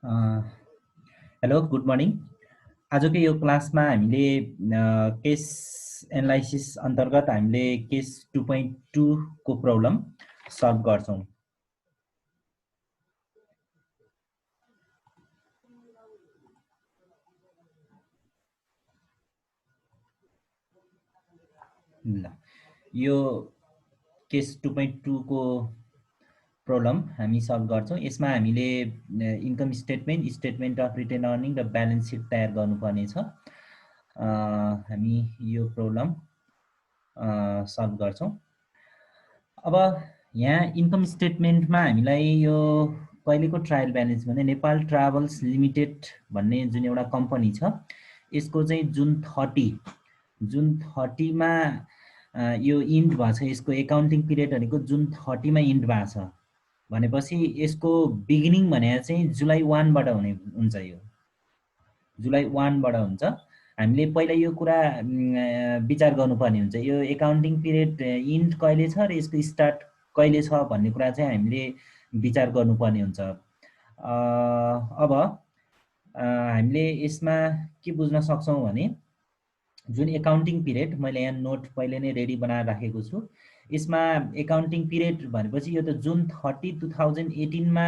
Hello good morning. आजको यो क्लासमा हामीले केस एनालाइसिस अन्तर्गत हामीले केस 2.2 को प्रब्लम सल्भ गर्छौं। ल यो केस 2.2 को प्रब्लम हामी सल्भ गर्छौं। यसमा हामीले income statement, statement of retain earning र ब्यालेन्स सिट तयार गर्नुपर्ने छ। हामी यो प्रब्लम सल्भ गर्छौं। अब यहाँ इन्कम स्टेटमेन्टमा हामीलाई यो कहिलेको ट्रायल ब्यालेन्स भने नेपाल ट्राभल्स लिमिटेड भन्ने जुन एउटा कम्पनी छ यसको चाहिँ जुन 30 मा यो इन्ड भएको छ। यसको एकाउन्टिङ पिरियड भनेको जुन 30 मा इन्ड भएको छ भनेपछि यसको बिगिनिङ भने चाहिँ जुलाई 1 बाट हुन्छ। यो जुलाई 1 बाट हुन्छ। हामीले पहिला यो कुरा विचार गर्नुपर्ने हुन्छ। यो एकाउन्टिङ पिरियड इन्ड कहिले छ र यसको स्टार्ट कहिले छ भन्ने कुरा चाहिँ हामीले विचार गर्नुपर्ने हुन्छ। अब हामीले यसमा के बुझ्न सक्छौं भने जुन एकाउन्टिङ पिरियड मैले यहाँ नोट पहिले नै रेडी बनाएर राखेको छु। यसमा एकाउन्टिङ पिरियड भनेपछि यो त जुन 30 2018 मा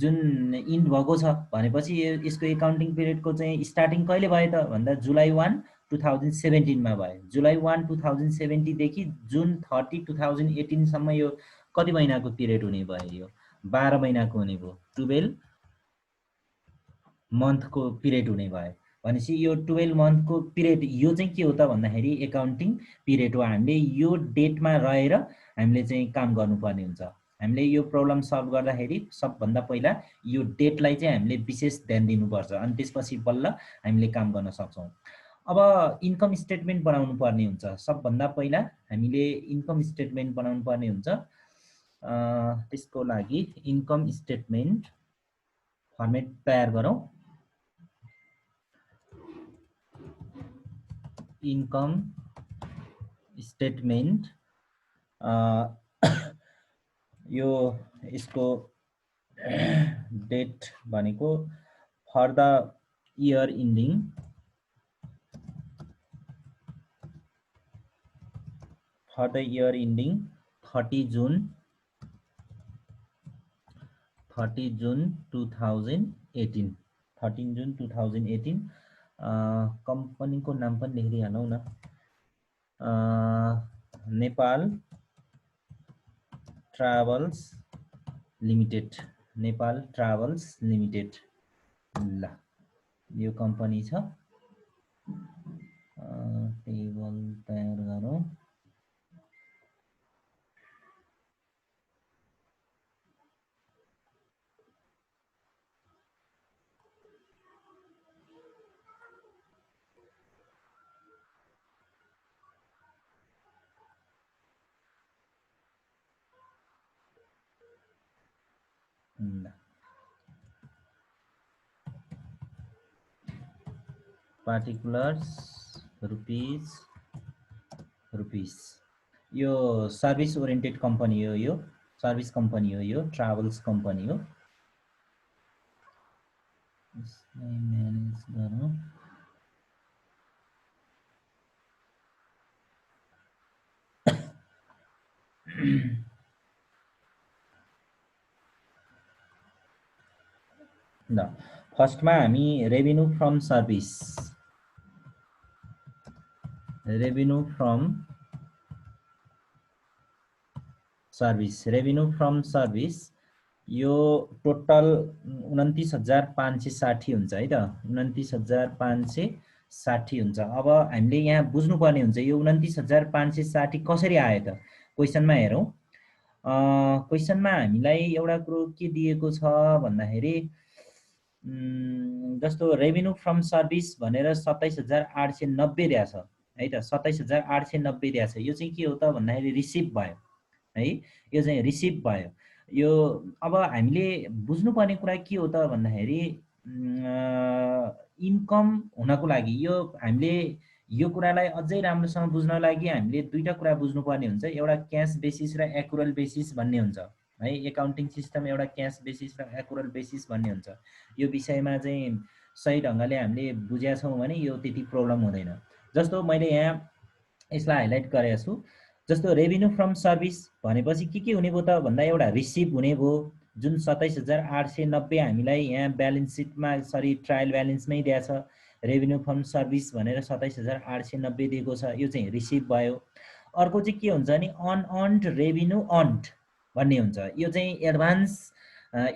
जुन इन्ड भएको छ भनेपछि यसको एकाउन्टिङ पिरियडको चाहिँ स्टार्टिङ कहिले भयो त भन्दा जुलाई 1 2017 मा भयो। जुलाई 1 2070 देखि जुन 30 2018 सम्म यो कति महिनाको पिरियड हुने भयो? यो 12 महिनाको हुने भयो। 12 मन्थको पिरियड हुने भयो। भनेपछि यो 12 मन्थको पिरियड यो चाहिँ के हो त भन्दाखेरि एकाउन्टिङ पिरियड हो। हामीले यो डेटमा रहेर हामीले चाहिँ काम गर्नुपर्ने हुन्छ। हामीले यो प्रब्लम सल्भ गर्दाखेरि सबभन्दा पहिला यो डेटलाई चाहिँ हामीले विशेष ध्यान दिनुपर्छ अनि त्यसपछि बल्ल हामीले काम गर्न सक्छौं। अब इन्कम स्टेटमेन्ट बनाउनु पर्ने हुन्छ। सबभन्दा पहिला हामीले इन्कम स्टेटमेन्ट बनाउनु पर्ने हुन्छ। त्यसको लागि इन्कम स्टेटमेन्ट फर्मेट तयार गरौँ। इन्कम स्टेटमेन्ट यो यसको डेट भनेको for the year ending for the year ending 30 June 2018 13 June 2018। कम्पनीको नाम पनि लेखिदिहालौँ न, Nepal travels limited. Nepal travels limited. ल यो कम्पनी छ। टेबल तयार गरौँ। Particulars rupees. यो सर्भिस ओरिएन्टेड कम्पनी हो। यो सर्भिस कम्पनी हो। यो ट्राभल्स कम्पनी हो। यसलाई म्यानेज गरौँ। ल फर्स्टमा हामी revenue from service revenue from service यो टोटल 29,560 हुन्छ है त। 29,560 हुन्छ। अब हामीले यहाँ बुझ्नुपर्ने हुन्छ यो 29,560 कसरी आयो त। क्वेशनमा हेरौँ। क्वेशनमा हामीलाई एउटा कुरो के दिएको छ भन्दाखेरि जस्तो रेभिन्यू फ्रम सर्भिस भनेर 27,890 दिएको छ है त। 27,890 दिएको छ। यो चाहिँ के हो त भन्दाखेरि रिसिभ भयो है। यो चाहिँ रिसिभ भयो। यो अब हामीले बुझ्नुपर्ने कुरा के हो त भन्दाखेरि इन्कम हुनको लागि यो हामीले यो कुरालाई अझै राम्रोसँग बुझ्नको लागि हामीले दुईटा कुरा बुझ्नुपर्ने हुन्छ। एउटा क्याश बेसिस र एक्युरल बेसिस भन्ने हुन्छ। है। एकाउन्टिङ सिस्टम एउटा क्यास बेसिस र एकुरल बेसिस भन्ने हुन्छ। यो विषयमा चाहिँ सही ढङ्गले हामीले बुझेका छौँ भने यो त्यति प्रब्लम हुँदैन। जस्तो मैले यहाँ यसलाई हाइलाइट गरेको छु। जस्तो रेभिन्यू फ्रम सर्भिस भनेपछि के हुने भयो त भन्दा एउटा रिसिभ हुने भयो, जुन 27,890 हामीलाई यहाँ ब्यालेन्स सिटमा सरी ट्रायल ब्यालेन्समै दिएको छ। रेभिन्यू फ्रम सर्भिस भनेर 27,890 दिएको छ, यो चाहिँ रिसिभ भयो। अर्को चाहिँ के हुन्छ भने अनअर्न्ड रेभिन्यू अर्न्ड भन्ने हुन्छ। यो चाहिँ एडभान्स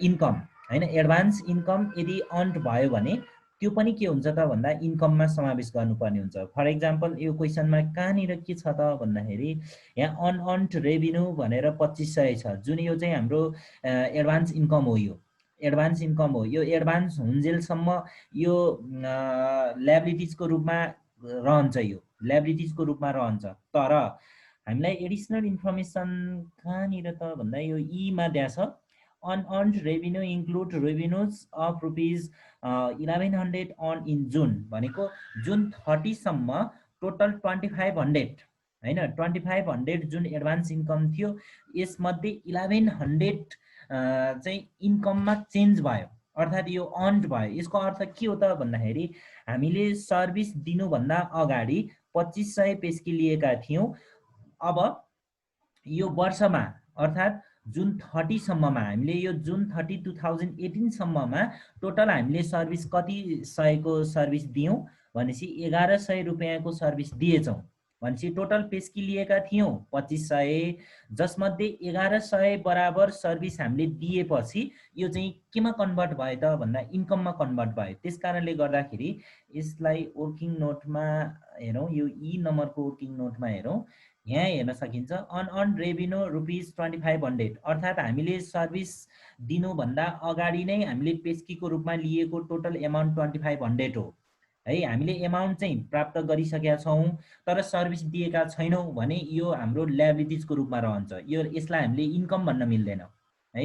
इन्कम हैन। एडभान्स इन्कम यदि अर्न्ड भयो भने त्यो पनि के हुन्छ त भन्दा इन्कममा समावेश गर्नुपर्ने हुन्छ। फर इक्जाम्पल यो क्वेसनमा कहाँनिर के छ त भन्दाखेरि यहाँ अनअर्न्ड रेभिन्यू भनेर 2500 छ, जुन यो चाहिँ हाम्रो एडभान्स इन्कम हो। यो एडभान्स इन्कम हो। यो एडभान्स हुन्जेलसम्म यो ल्याबिलिटिजको रूपमा रहन्छ। यो ल्याबिलिटिजको रूपमा रहन्छ। तर हामीलाई एडिसनल इन्फर्मेसन कहाँनिर त भन्दा यो ईमा दिएको छ। Unearned revenue include revenues of rupees 1100 earn in जुन भनेको जुन 30 सम्म टोटल 2500 हैन, 2500 जुन एडभान्स इन्कम थियो यसमध्ये 1100 चाहिँ इन्कममा चेन्ज भयो, अर्थात् यो अर्न्ड भयो। यसको अर्थ के हो त भन्दाखेरि हामीले सर्भिस दिनुभन्दा अगाडि 2500 पेस्की लिएका थियौँ। अब यो वर्षमा अर्थात् जुन 30 सम्ममा हामीले यो जुन 30 2018 सम्ममा टोटल हामीले सर्भिस कति सयको सर्भिस दियौँ भनेपछि 1100 रुपियाँको सर्भिस दिएछौँ भनेपछि टोटल पेस्की लिएका थियौँ 2500, जसमध्ये 1100 बराबर सर्भिस हामीले दिएपछि यो चाहिँ केमा कन्भर्ट भयो त भन्दा इन्कममा कन्भर्ट भयो। त्यसकारणले गर्दाखेरि यसलाई वर्किङ नोटमा हेरौँ, यो ई नम्बरको वर्किङ नोटमा हेरौँ। यहाँ हेर्न सकिन्छ अनअर्न्ड रेभिन्यू रुपिज 2500 अर्थात् हामीले सर्भिस दिनुभन्दा अगाडि नै हामीले पेस्कीको रूपमा लिएको टोटल एमाउन्ट 2500 हो है। हामीले एमाउन्ट चाहिँ प्राप्त गरिसकेका छौँ तर सर्भिस दिएका छैनौँ भने यो हाम्रो ल्याबिलिटिजको रूपमा रहन्छ। यो यसलाई हामीले इन्कम भन्न मिल्दैन है।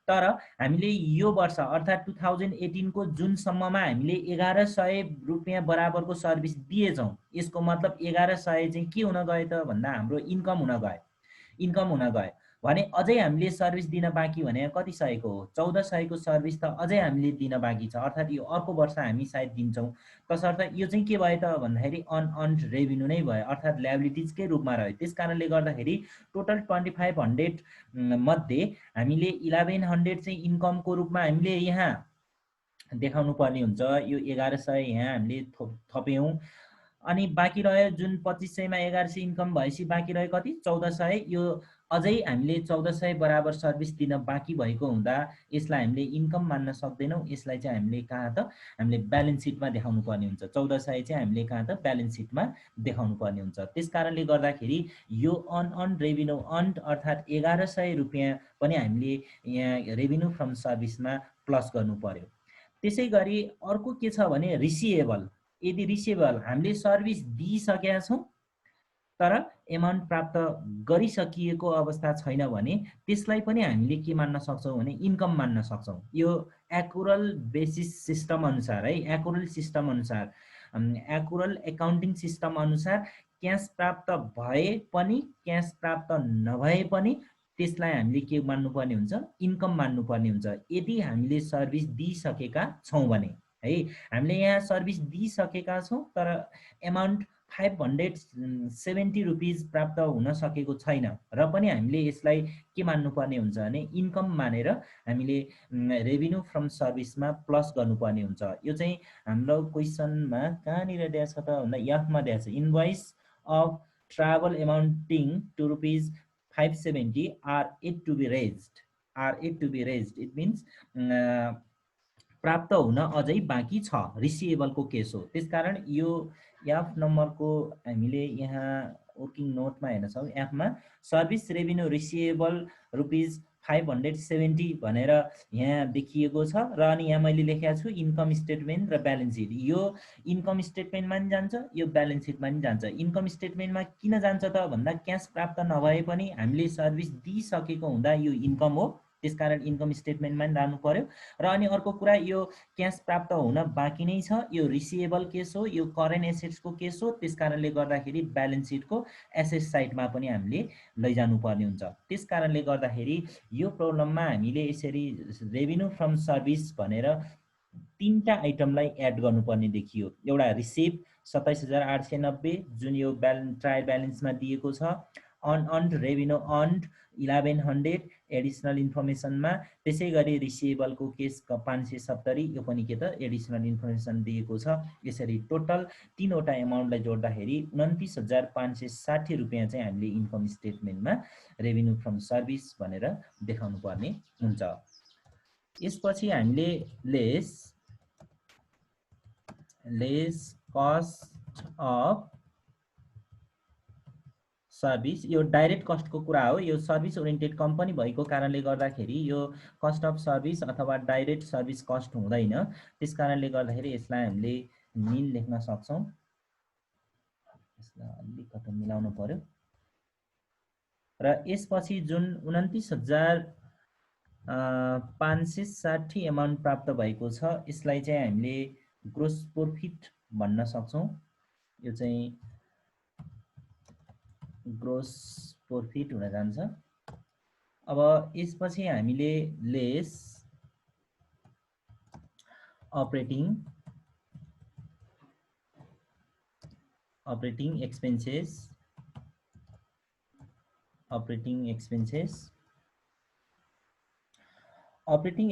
तर हामीले यो वर्ष अर्थात् 2018 को जुनसम्ममा हामीले 1100 रुपियाँ बराबरको सर्भिस दिएछौँ। यसको मतलब 1100 चाहिँ के हुन गयो त भन्दा हाम्रो इन्कम हुन गयो। इन्कम हुन गयो भने अझै हामीले सर्भिस दिन बाँकी भने कति सयको हो? 1400 को सर्भिस त अझै हामीले दिन बाँकी छ, अर्थात् यो अर्को वर्ष हामी सायद दिन्छौँ। तसर्थ यो चाहिँ के भयो त भन्दाखेरि अनअर्न्ड रेभिन्यू नै भयो, अर्थात् ल्याबिलिटिजकै रूपमा रह्यो। त्यस कारणले गर्दाखेरि टोटल 2500 मध्ये हामीले 1100 चाहिँ इन्कमको रूपमा हामीले यहाँ देखाउनु पर्ने हुन्छ। यो 1100 यहाँ हामीले थप्यौँ अनि बाँकी रह्यो जुन 2500 मा 1100 इन्कम भएपछि बाँकी रह्यो कति 1400। यो अझै हामीले 1400 बराबर सर्भिस दिन बाँकी भएको हुँदा यसलाई हामीले इन्कम मान्न सक्दैनौँ। यसलाई चाहिँ हामीले कहाँ त हामीले ब्यालेन्स सिटमा देखाउनु पर्ने हुन्छ। 1400 चाहिँ हामीले कहाँ त ब्यालेन्स सिटमा देखाउनु पर्ने हुन्छ। त्यसकारणले गर्दाखेरि यो अनअर्न्ड रेभिन्यू अर्न्ड अर्थात् 1100 रुपियाँ पनि हामीले यहाँ रेभिन्यू फ्रम सर्भिसमा प्लस गर्नु पर्यो। त्यसै गरी अर्को के छ भने रिसिएबल। यदि रिसिएबल हामीले सर्भिस दिइसकेका छौँ तर एमाउन्ट प्राप्त गरिसकिएको अवस्था छैन भने त्यसलाई पनि हामीले के मान्न सक्छौँ भने इन्कम मान्न सक्छौँ। यो एकुरल बेसिस सिस्टम अनुसार है, एकुरल सिस्टम अनुसार, एकुरल एकाउन्टिङ सिस्टम अनुसार क्यास प्राप्त भए पनि क्यास प्राप्त नभए पनि त्यसलाई हामीले के मान्नुपर्ने हुन्छ? इन्कम मान्नुपर्ने हुन्छ यदि हामीले सर्भिस दिइसकेका छौँ भने है। हामीले यहाँ सर्भिस दिइसकेका छौँ तर एमाउन्ट 570 रुपिज प्राप्त हुन सकेको छैन र पनि हामीले यसलाई के मान्नुपर्ने हुन्छ भने इन्कम मानेर हामीले रेभिन्यू फ्रम सर्भिसमा प्लस गर्नुपर्ने हुन्छ। यो चाहिँ हाम्रो क्वेसनमा कहाँनिर दिएको छ त भन्दा एफमा दिएको छ। Invoice of travel amounting to rupees 570 are yet to be raised. Are yet to be raised it means प्राप्त हुन अझै बाँकी छ, रिसिएबलको केस हो। त्यसकारण यो एफ नम्बरको हामीले यहाँ वर्किङ नोटमा हेर्न सक्छौँ। एफमा सर्भिस रेभिन्यू रिसिएबल रुपिज 570 भनेर यहाँ देखिएको छ र अनि यहाँ मैले लेखेको छु इन्कम स्टेटमेन्ट र ब्यालेन्स सिट। यो इन्कम स्टेटमेन्टमा पनि जान्छ, यो ब्यालेन्स सिटमा पनि जान्छ। इन्कम स्टेटमेन्टमा किन जान्छ त भन्दा क्यास प्राप्त नभए पनि हामीले सर्भिस दिइसकेको हुँदा यो इन्कम हो त्यसकारण इन्कम स्टेटमेन्टमा नि लानु पर्यो। र अनि अर्को कुरा, यो क्यास प्राप्त हुन बाँकी नै छ, यो रिसिभेबल केस हो, यो करेन्ट एसेट्सको केस हो, त्यसकारणले गर्दाखेरि ब्यालेन्स सिटको एसेट साइडमा पनि हामीले लैजानु पर्ने हुन्छ। त्यसकारणले गर्दाखेरि यो प्रब्लममा हामीले यसरी रेभिन्यू फ्रम सर्भिस भनेर 3टा आइटमलाई एड गर्नुपर्ने देखियो। एउटा रिसिभ 27,890 जुन यो ट्रायल ब्यालेन्समा दिएको छ, अनअर्न्ड रेभिन्यू अर्न्ड 1100 एडिसनल इन्फर्मेसनमा, त्यसै गरी रिसिभेबलको केस 570, यो पनि के त एडिसनल इन्फर्मेसन दिएको छ। यसरी टोटल 3वटा एमाउन्टलाई जोड्दाखेरि 29,560 रुपियाँ चाहिँ हामीले इन्कम स्टेटमेन्टमा रेभिन्यू फ्रम सर्भिस भनेर देखाउनु पर्ने हुन्छ। यसपछि हामीले लेस कस्ट अफ सर्भिस, यो डाइरेक्ट कस्टको कुरा हो। यो सर्भिस ओरिएन्टेड कम्पनी भएको कारणले गर्दाखेरि यो कस्ट अफ सर्भिस अथवा डाइरेक्ट सर्भिस कस्ट हुँदैन। त्यसकारणले गर्दाखेरि यसलाई हामीले निल लेख्न सक्छौँ। यसलाई अलिकति मिलाउनु पर्यो। र यसपछि जुन 29,560 एमाउन्ट प्राप्त भएको छ, यसलाई चाहिँ हामीले ग्रोस प्रोफिट भन्न सक्छौँ। यो चाहिँ ग्रोस प्रोफिट हुन जान्छ। अब यसपछि हामीले लेस अपरेटिङ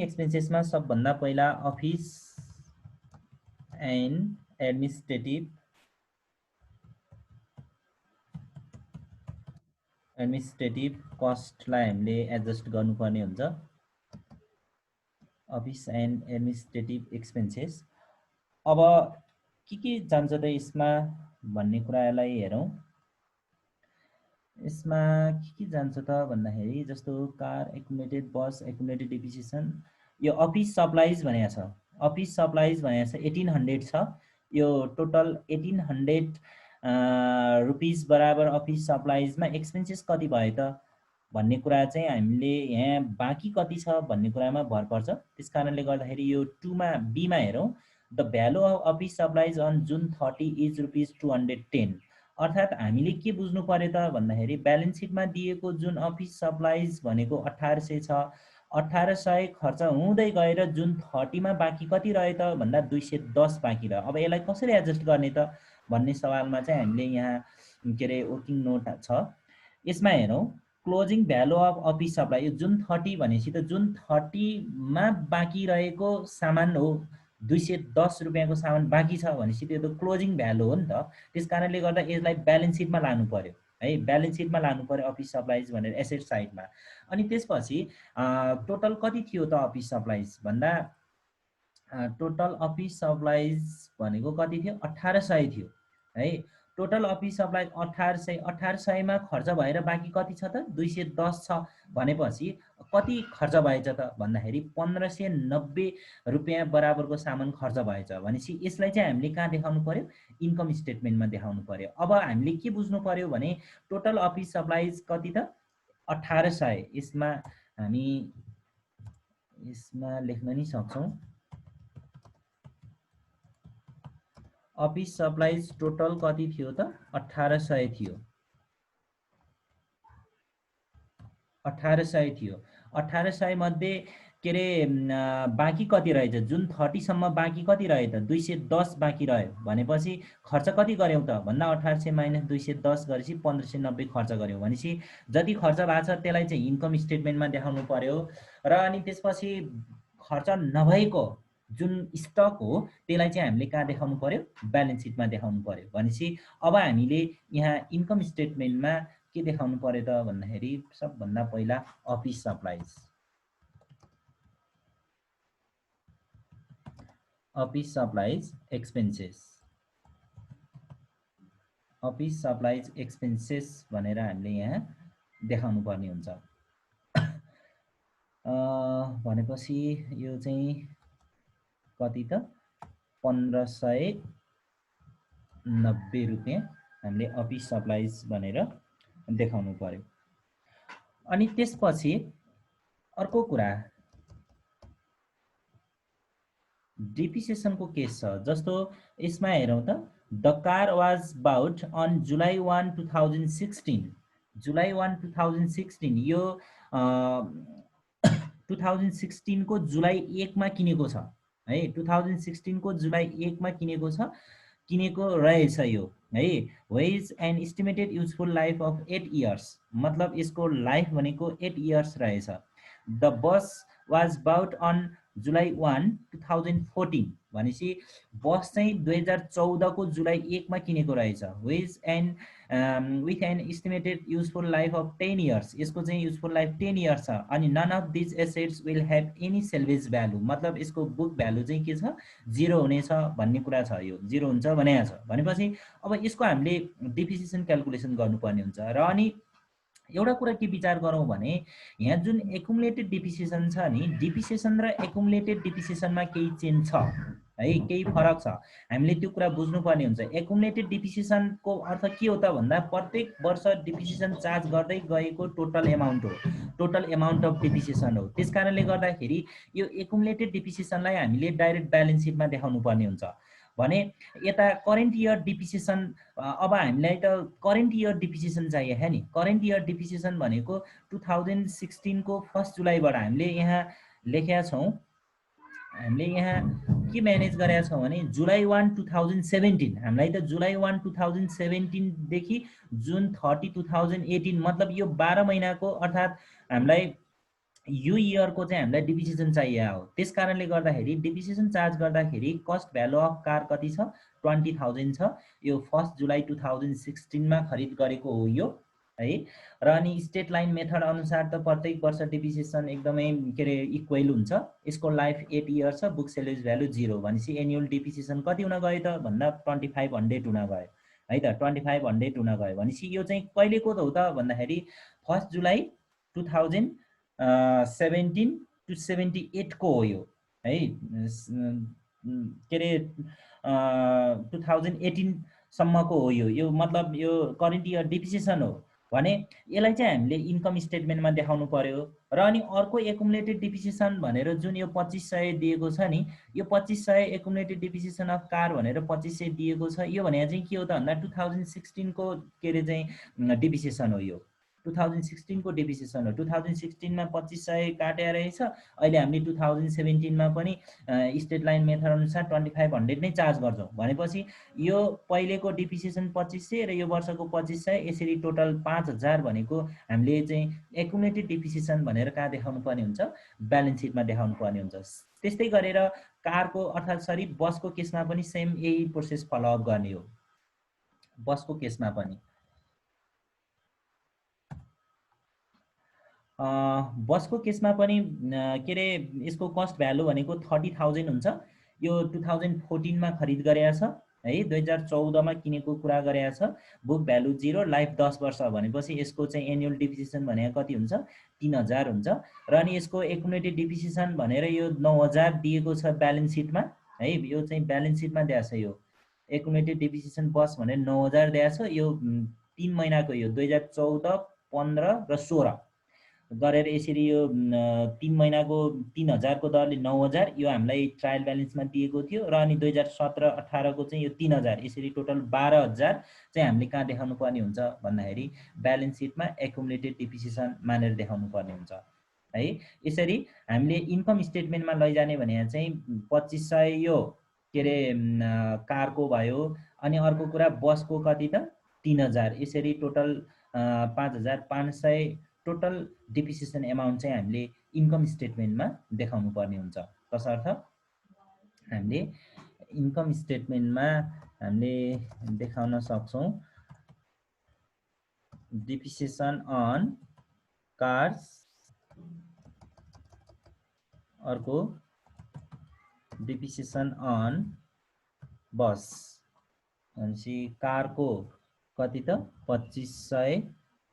एक्सपेन्सेसमा सबभन्दा पहिला अफिस एन्ड एडमिनिस्ट्रेटिभ कस्टलाई हामीले एडजस्ट गर्नुपर्ने हुन्छ। अफिस एन्ड एडमिनिस्ट्रेटिभ एक्सपेन्सेस अब के जान्छ त यसमा भन्ने कुरालाई हेरौँ। यसमा के जान्छ त भन्दाखेरि जस्तो कार एकुमुलेटेड, बस एकुमुलेटेड डिप्रिसिएसन, यो अफिस सप्लाइज भनेको छ। अफिस सप्लाइज भनेको छ 1800 छ। यो टोटल 1800 रुपिस बराबर अफिस सप्लाइजमा एक्सपेन्सेस कति भयो त भन्ने कुरा चाहिँ हामीले यहाँ बाँकी कति छ भन्ने कुरामा भर पर्छ। त्यसकारणले गर्दाखेरि यो 2मा बीमा हेरौँ। The value of office supplies on June 30 is ₹210। अर्थात् हामीले के बुझ्नु पर्यो त भन्दाखेरि ब्यालेन्स सिटमा दिएको जुन अफिस सप्लाइज भनेको 1800 छ, 1800 खर्च हुँदै गएर जुन 30मा बाँकी कति रह्यो त भन्दा 210 बाँकी रह्यो। अब यसलाई कसरी एडजस्ट गर्ने त भन्ने सवालमा चाहिँ हामीले यहाँ के अरे वर्किङ नोट छ। यसमा हेरौँ, closing value of office supply, यो जुन 30 भनेपछि त जुन 30मा बाँकी रहेको सामान हो, 210 रुपियाँको सामान बाँकी छ भनेपछि त्यो त क्लोजिङ भ्यालु हो नि त। त्यसकारणले गर्दा यसलाई ब्यालेन्स सिटमा लानु पर्यो है, ब्यालेन्स सिटमा लानु पर्यो अफिस सप्लाइज भनेर एसेट साइडमा। अनि त्यसपछि टोटल कति थियो त अफिस सप्लाइज भन्दा टोटल अफिस सप्लाइज भनेको कति थियो? 1800 थियो है। टोटल अफिस सप्लाई 1800मा खर्च भएर बाँकी कति छ त? 210 छ भनेपछि कति खर्च भएछ त भन्दाखेरि 1590 रुपियाँ बराबरको सामान खर्च भएछ भनेपछि यसलाई चाहिँ हामीले कहाँ देखाउनु पर्यो? इन्कम स्टेटमेन्टमा देखाउनु पर्यो। अब हामीले के बुझ्नु पर्यो भने टोटल अफिस सप्लाइज कति त? 1800। यसमा हामी लेख्न नि सक्छौँ। अफिस सप्लाइज टोटल कति थियो त? 1800 थियो। 1800 थियो। 1800 मध्ये के अरे बाँकी कति रहेछ? जुन 30 सम्म बाँकी कति रह्यो त? 210 बाँकी रह्यो भनेपछि खर्च कति गर्यौँ त भन्दा 1800 माइनस 210 गरेपछि 1590 खर्च गर्यौँ भनेपछि जति खर्च भएको छ त्यसलाई चाहिँ इन्कम स्टेटमेन्टमा देखाउनु पर्यो। र अनि त्यसपछि खर्च नभएको जुन स्टक हो त्यसलाई चाहिँ हामीले कहाँ देखाउनु पर्यो? ब्यालेन्स सिटमा देखाउनु पर्यो। भनेपछि अब हामीले यहाँ इन्कम स्टेटमेन्टमा के देखाउनु पर्यो त भन्दाखेरि सबभन्दा पहिला अफिस सप्लाइज एक्सपेन्सेस भनेर हामीले यहाँ देखाउनु पर्ने हुन्छ। भनेपछि यो चाहिँ कति त? 1590 रुपियाँ हामीले अफिस सप्लाइज भनेर देखाउनु पर्यो। अनि त्यसपछि अर्को कुरा डिप्रिसिएसनको केस छ, जस्तो यसमा हेरौँ त, the car was bought on July 1 2016, July 1 2016 यो 2016 को जुलाई 1 मा किनेको छ है, 2016 को जुलाई 1 मा किनेको रहेछ यो है। Was and estimated useful life of 8 years, मतलब यसको लाइफ भनेको 8 इयर्स रहेछ। The bus was bought on July 1 2014 भनेपछि बस चाहिँ 2014 को जुलाई 1 मा किनेको रहेछ। Was and with an estimated useful life of 10 years, यसको चाहिँ युजफुल लाइफ 10 इयर्स छ। अनि none of these assets will have any salvage value, मतलब यसको बुक भ्यालु चाहिँ के छ, जिरो हुनेछ भन्ने कुरा छ। यो जिरो हुन्छ भनेको छ भनेपछि अब यसको हामीले डिप्रिसिएसन क्यालकुलेसन गर्नुपर्ने हुन्छ। र अनि एउटा कुरा के विचार गरौँ भने यहाँ जुन एकुमुलेटेड डिप्रिसिएसन छ नि, डिप्रिसिएसन र एकुमुलेटेड डिप्रिसिएसनमा केही चेन्ज छ है, केही फरक छ, हामीले त्यो कुरा बुझ्नुपर्ने हुन्छ। एकुमुलेटेड डिप्रिसिएसनको अर्थ के हो त भन्दा प्रत्येक वर्ष डिप्रिसिएसन चार्ज गर्दै गएको टोटल एमाउन्ट हो, टोटल एमाउन्ट अफ डिप्रिसिएसन हो। त्यस कारणले गर्दाखेरि यो एकुमुलेटेड डिप्रिसिएसनलाई हामीले डाइरेक्ट ब्यालेन्स सिटमा देखाउनु पर्ने हुन्छ भने यता करेन्ट इयर डिप्रिसिएसन, अब हामीलाई त करेन्ट इयर डिप्रिसिएसन चाहियो है नि। करेन्ट इयर डिप्रिसिएसन भनेको 2016 को 1 जुलाईबाट हामीले यहाँ लेखेका छौँ, हामीले यहाँ के म्यानेज गरेका छौँ भने जुलाई 1 2017, हामीलाई त जुलाई 1 2017 देखि जुन 30 2018, मतलब यो 12 महिनाको, अर्थात् हामीलाई यो इयरको चाहिँ हामीलाई डिप्रिसिएसन चाहिएको हो। त्यस कारणले गर्दाखेरि डिप्रिसिएसन चार्ज गर्दाखेरि कस्ट भ्यालु अफ कार कति छ, 20,000 छ। यो 1 जुलाई 2016 मा खरिद गरेको हो यो है। र अनि स्टेट लाइन मेथड अनुसार त प्रत्येक वर्ष डिप्रिसिएसन एकदमै के अरे इक्वल हुन्छ। यसको लाइफ 8 इयर छ, बुक सेलेज भ्यालु 0 भनेपछि एनुअल डिप्रिसिएसन कति हुन गयो त भन्दा 2500 हुन गयो है त, 2500 हुन गयो भनेपछि यो चाहिँ कहिलेको हो त भन्दाखेरि 1 जुलाई 2017 to 78 को हो यो है, के अरे 2018 सम्मको हो यो मतलब यो करेन्ट इयर डिप्रिसिएसन हो भने यसलाई चाहिँ हामीले इन्कम स्टेटमेन्टमा देखाउनु पर्यो। र अनि अर्को एकुमुलेटेड डिप्रिसिएसन भनेर जुन यो 2500 दिएको छ नि, यो 2500 एकुमुलेटेड डिप्रिसिएसन अफ कार भनेर 2500 दिएको छ। यो भनेको चाहिँ के हो त भन्दा 2016 को के अरे चाहिँ डिप्रिसिएसन हो यो, 2016 को डिप्रिसिएसन हो। 2016 मा 2500 काटेर रहेछ, अहिले हामीले 2017 मा पनि स्टेट लाइन मेथड अनुसार 2500 नै चार्ज गर्छौँ भनेपछि यो पहिलेको डिप्रिसिएसन 2500 र यो वर्षको 2500, यसरी टोटल 5000 भनेको हामीले चाहिँ एकुमुलेटेड डिप्रिसिएसन भनेर कहाँ देखाउनु पर्ने हुन्छ, ब्यालेन्स सिटमा देखाउनु पर्ने हुन्छ। त्यस्तै गरेर कारको अर्थात् सरी बसको केसमा पनि सेम यही प्रोसेस फलोअप गर्ने हो। बसको केसमा पनि बसको केसमा पनि के अरे यसको कस्ट भ्यालु भनेको 30,000 हुन्छ। यो 2014 मा खरिद गरेको छ है, 2014 मा किनेको कुरा गरेको छ। बुक भ्यालु 0, लाइफ 10 वर्ष भनेपछि यसको चाहिँ एनुअल डिप्रिसिएसन भनेको कति हुन्छ, 3000 हुन्छ। र अनि यसको एकुमुलेटेड डिप्रिसिएसन भनेर यो 9000 दिएको छ ब्यालेन्स सिटमा है, यो चाहिँ ब्यालेन्स सिटमा दिएको छ। यो एकुमुलेटेड डिप्रिसिएसन बस भनेर 9000 दिएको छ। यो 3 महिनाको, यो 2014, 15 र 16 गरेर यसरी यो 3 महिनाको 3000 को दरले 9000 यो हामीलाई ट्रायल ब्यालेन्समा दिएको थियो। र अनि 2017-18 को चाहिँ यो 3000, यसरी टोटल 12000 चाहिँ हामीले कहाँ देखाउनु पर्ने हुन्छ भन्दाखेरि ब्यालेन्स सिटमा एकुमुलेटेड डिप्रिसिएसन मानेर देखाउनु पर्ने हुन्छ है। यसरी हामीले इन्कम स्टेटमेन्टमा लैजाने भने चाहिँ 2500 यो के अरे कारको भयो, अनि अर्को कुरा बसको कति त 3000, यसरी टोटल 5500 टोटल डिप्रिसिएसन एमाउन्ट चाहिँ हामीले इन्कम स्टेटमेन्टमा देखाउनु पर्ने हुन्छ। तसर्थ हामीले इन्कम स्टेटमेन्टमा हामीले देखाउन सक्छौँ डिप्रिसिएसन अन कार्स, अर्को डिप्रिसिएसन अन बस भनेपछि कारको कति त 2500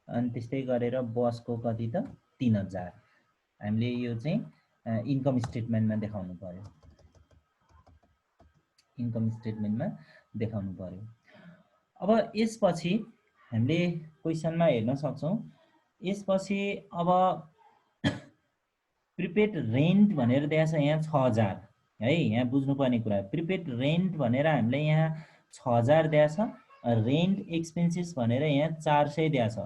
अनि त्यस्तै गरेर बसको कति त 3000 हामीले यो चाहिँ इन्कम स्टेटमेन्टमा देखाउनु पर्यो, इन्कम स्टेटमेन्टमा देखाउनु पर्यो। अब यसपछि हामीले क्वेसनमा हेर्न सक्छौँ। यसपछि अब प्रिपेड रेन्ट भनेर दिएको छ यहाँ 6000 है। यहाँ बुझ्नुपर्ने कुरा प्रिपेड रेन्ट भनेर हामीले यहाँ 6000 दिएको छ। रेन्ट एक्सपेन्सेस भनेर यहाँ 400 दिएको छ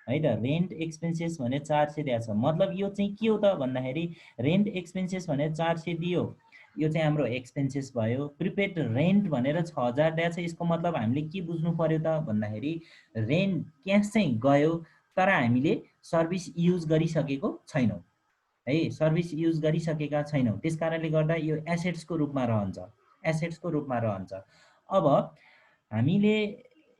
है त। रेन्ट एक्सपेन्सेस भने 400 दिएको छ। मतलब यो चाहिँ के हो त भन्दाखेरि रेन्ट एक्सपेन्सेस भने 400 दियो, यो चाहिँ हाम्रो एक्सपेन्सेस भयो। प्रिपेड रेन्ट भनेर 6000 दिएको छ। यसको मतलब हामीले के बुझ्नु पर्यो त भन्दाखेरि रेन्ट क्यास चाहिँ गयो तर हामीले सर्भिस युज गरिसकेको छैनौँ है, सर्भिस युज गरिसकेका छैनौँ। त्यस कारणले गर्दा यो एसेट्सको रूपमा रहन्छ, एसेट्सको रूपमा रहन्छ। अब हामीले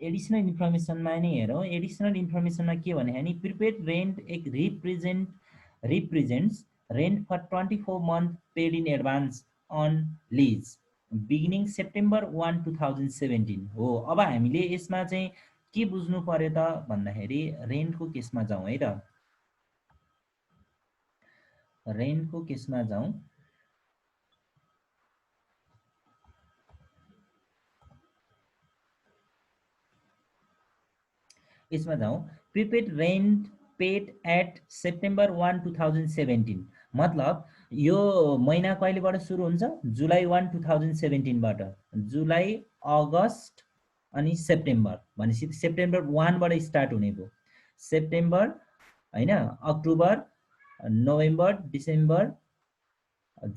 एडिसनल इन्फर्मेसनमा नै हेरौँ। एडिसनल इन्फर्मेसनमा के भने नि प्रिपेड रेन्ट एक represents rent for 24 month paid in advance on lease beginning September 1, 2017 हो। अब हामीले यसमा चाहिँ के बुझ्नु पर्यो त भन्दाखेरि रेन्टको केसमा जाउँ है त। रेन्टको केसमा जाउँ। यसमा जाउँ। Prepaid rent paid at September 1, 2017 मतलब यो महिना कहिलेबाट सुरु हुन्छ? जुलाई 1, 2017बाट। जुलाई, अगस्त अनि सेप्टेम्बर भनेपछि सेप्टेम्बर 1 बाट स्टार्ट हुने भयो। सेप्टेम्बर हैन, अक्टोबर, नोभेम्बर, डिसेम्बर,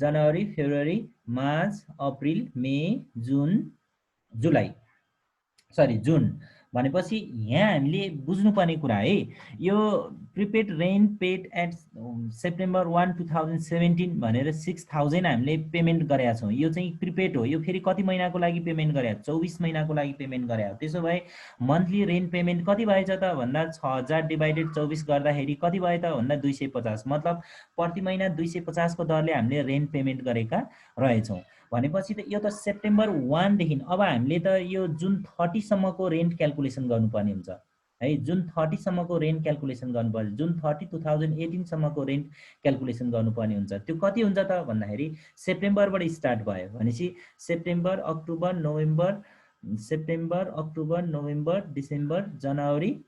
जनवरी, फेब्रुअरी, मार्च, अप्रिल, मे, जुन, जुलाई, सरी जुन भनेपछि यहाँ हामीले बुझ्नुपर्ने कुरा है, यो prepaid rent paid at September 1, 2017 भनेर 6000 हामीले पेमेन्ट गरेका छौँ। यो चाहिँ प्रिपेड हो। यो फेरि कति महिनाको लागि पेमेन्ट गरे? 24 महिनाको लागि पेमेन्ट गरे हो। त्यसो भए मन्थली रेन्ट पेमेन्ट कति भएछ त भन्दा 6000 डिभाइडेड 24 गर्दाखेरि कति भयो त भन्दा 250। मतलब प्रति महिना 250 को दरले हामीले रेन्ट पेमेन्ट गरेका रहेछौँ। भनेपछि त यो त सेप्टेम्बर 1 देखि अब हामीले त यो जुन 30 सम्मको रेन्ट क्याल्कुलेसन गर्नुपर्ने हुन्छ है। जुन 30 सम्मको रेन्ट क्याल्कुलेसन गर्नुपर्छ। जुन 30, 2018 सम्मको रेन्ट क्याल्कुलेसन गर्नुपर्ने हुन्छ। त्यो कति हुन्छ त भन्दाखेरि सेप्टेम्बरबाट स्टार्ट भयो भनेपछि September, October, November, September, October, November, December, जनवरी,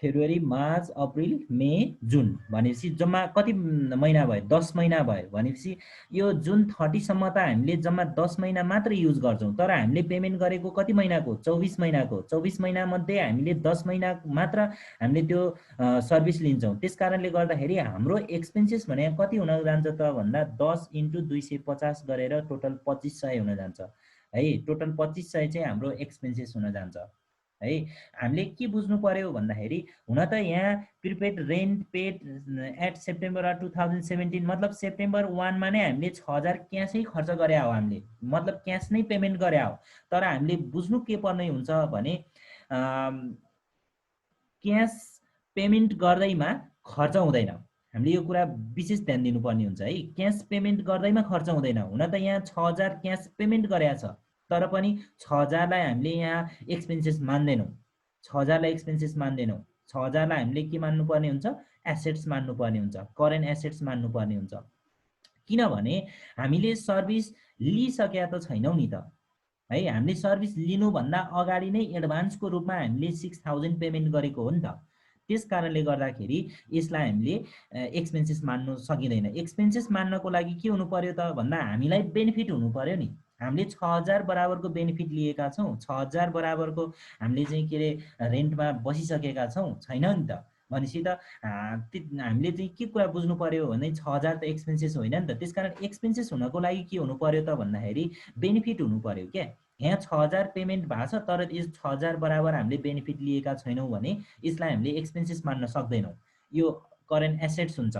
February, March, April, May, June भनेपछि जम्मा कति महिना भयो? 10 महिना भयो। भनेपछि यो जुन 30 सम्म त हामीले जम्मा 10 महिना मात्र युज गर्छौँ तर हामीले पेमेन्ट गरेको कति महिनाको? 24 महिनाको। 24 महिना मध्ये हामीले 10 महिना मात्र हामीले त्यो सर्भिस लिन्छौँ। त्यस कारणले गर्दाखेरि हाम्रो एक्सपेन्सेस भने कति हुन जान्छ त भन्दा 10 × 250 गरेर टोटल 2500 हुन जान्छ है। टोटल 2500 चाहिँ हाम्रो एक्सपेन्सेस हुन जान्छ है। हामीले के बुझ्नु पर्यो भन्दाखेरि हुन त यहाँ prepaid rent paid at September 2017 मतलब सेप्टेम्बर 1 मा नै हामीले 6000 क्यासै खर्च गरे हो हामीले, मतलब क्यास नै पेमेन्ट गरे हो। तर हामीले बुझ्नु के पर्ने हुन्छ भने क्यास पेमेन्ट गर्दैमा खर्च हुँदैन। हामीले यो कुरा विशेष ध्यान दिनुपर्ने हुन्छ है। क्यास पेमेन्ट गर्दैमा खर्च हुँदैन। हुन त यहाँ 6000 क्यास पेमेन्ट गरेको छ तर पनि 6000 लाई हामीले यहाँ एक्सपेन्सेस मान्दैनौँ। 6000 लाई एक्सपेन्सेस मान्दैनौँ। 6000 लाई हामीले के मान्नुपर्ने हुन्छ? एसेट्स मान्नुपर्ने हुन्छ, करेन्ट एसेट्स मान्नुपर्ने हुन्छ। किनभने हामीले सर्भिस लिइसकेका त छैनौँ नि त है। हामीले सर्भिस लिनुभन्दा अगाडि नै एडभान्सको रूपमा हामीले 6000 पेमेन्ट गरेको हो नि त। त्यस कारणले गर्दाखेरि यसलाई हामीले एक्सपेन्सेस मान्नु सकिँदैन। एक्सपेन्सेस मान्नको लागि के हुनु पर्यो त भन्दा हामीलाई बेनिफिट हुनु पर्यो नि। हामीले 6000 बराबरको बेनिफिट लिएका छौँ, 6000 बराबरको हामीले चाहिँ के अरे रेन्टमा बसिसकेका छौँ, छैन नि त। भनेपछि त हामीले चाहिँ के कुरा बुझ्नु पर्यो भने 6000 त एक्सपेन्सेस होइन नि त। त्यसकारण एक्सपेन्सेस हुनको लागि के हुनु पर्यो त भन्दाखेरि बेनिफिट हुनु पर्यो क्या। यहाँ 6000 पेमेन्ट भएको छ तर यस 6000 बराबर हामीले बेनिफिट लिएका छैनौँ भने यसलाई हामीले एक्सपेन्सेस मान्न सक्दैनौँ। यो करेन्ट एसेट्स हुन्छ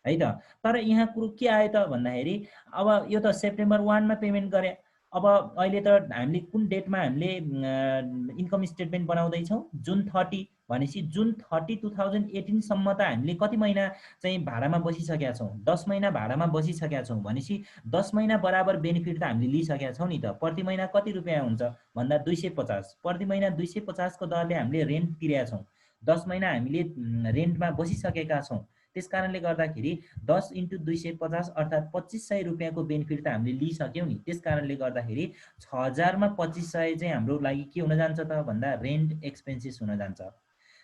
है त। तर यहाँ कुरो के आयो त भन्दाखेरि अब यो त सेप्टेम्बर 1 मा पेमेन्ट गरे। अब अहिले त हामीले कुन डेटमा हामीले इन्कम स्टेटमेन्ट बनाउँदैछौँ? जुन 30 भनेपछि जुन 30, 2018 सम्म त हामीले कति महिना चाहिँ भाडामा बसिसकेका छौँ? 10 महिना भाडामा बसिसकेका छौँ भनेपछि 10 महिना बराबर बेनिफिट त हामीले लिइसकेका छौँ नि त। प्रति महिना कति रुपियाँ हुन्छ भन्दा 250। प्रति महिना 250 को दरले हामीले रेन्ट तिरेका छौँ। 10 महिना हामीले रेन्टमा बसिसकेका छौँ। त्यस कारणले गर्दाखेरि 10 × 250 अर्थात् 2500 रुपियाँको बेनिफिट त हामीले लिइसक्यौँ नि। त्यस कारणले गर्दाखेरि 6000 मा 2500 चाहिँ हाम्रो लागि के हुन जान्छ त भन्दा रेन्ट एक्सपेन्सेस हुन जान्छ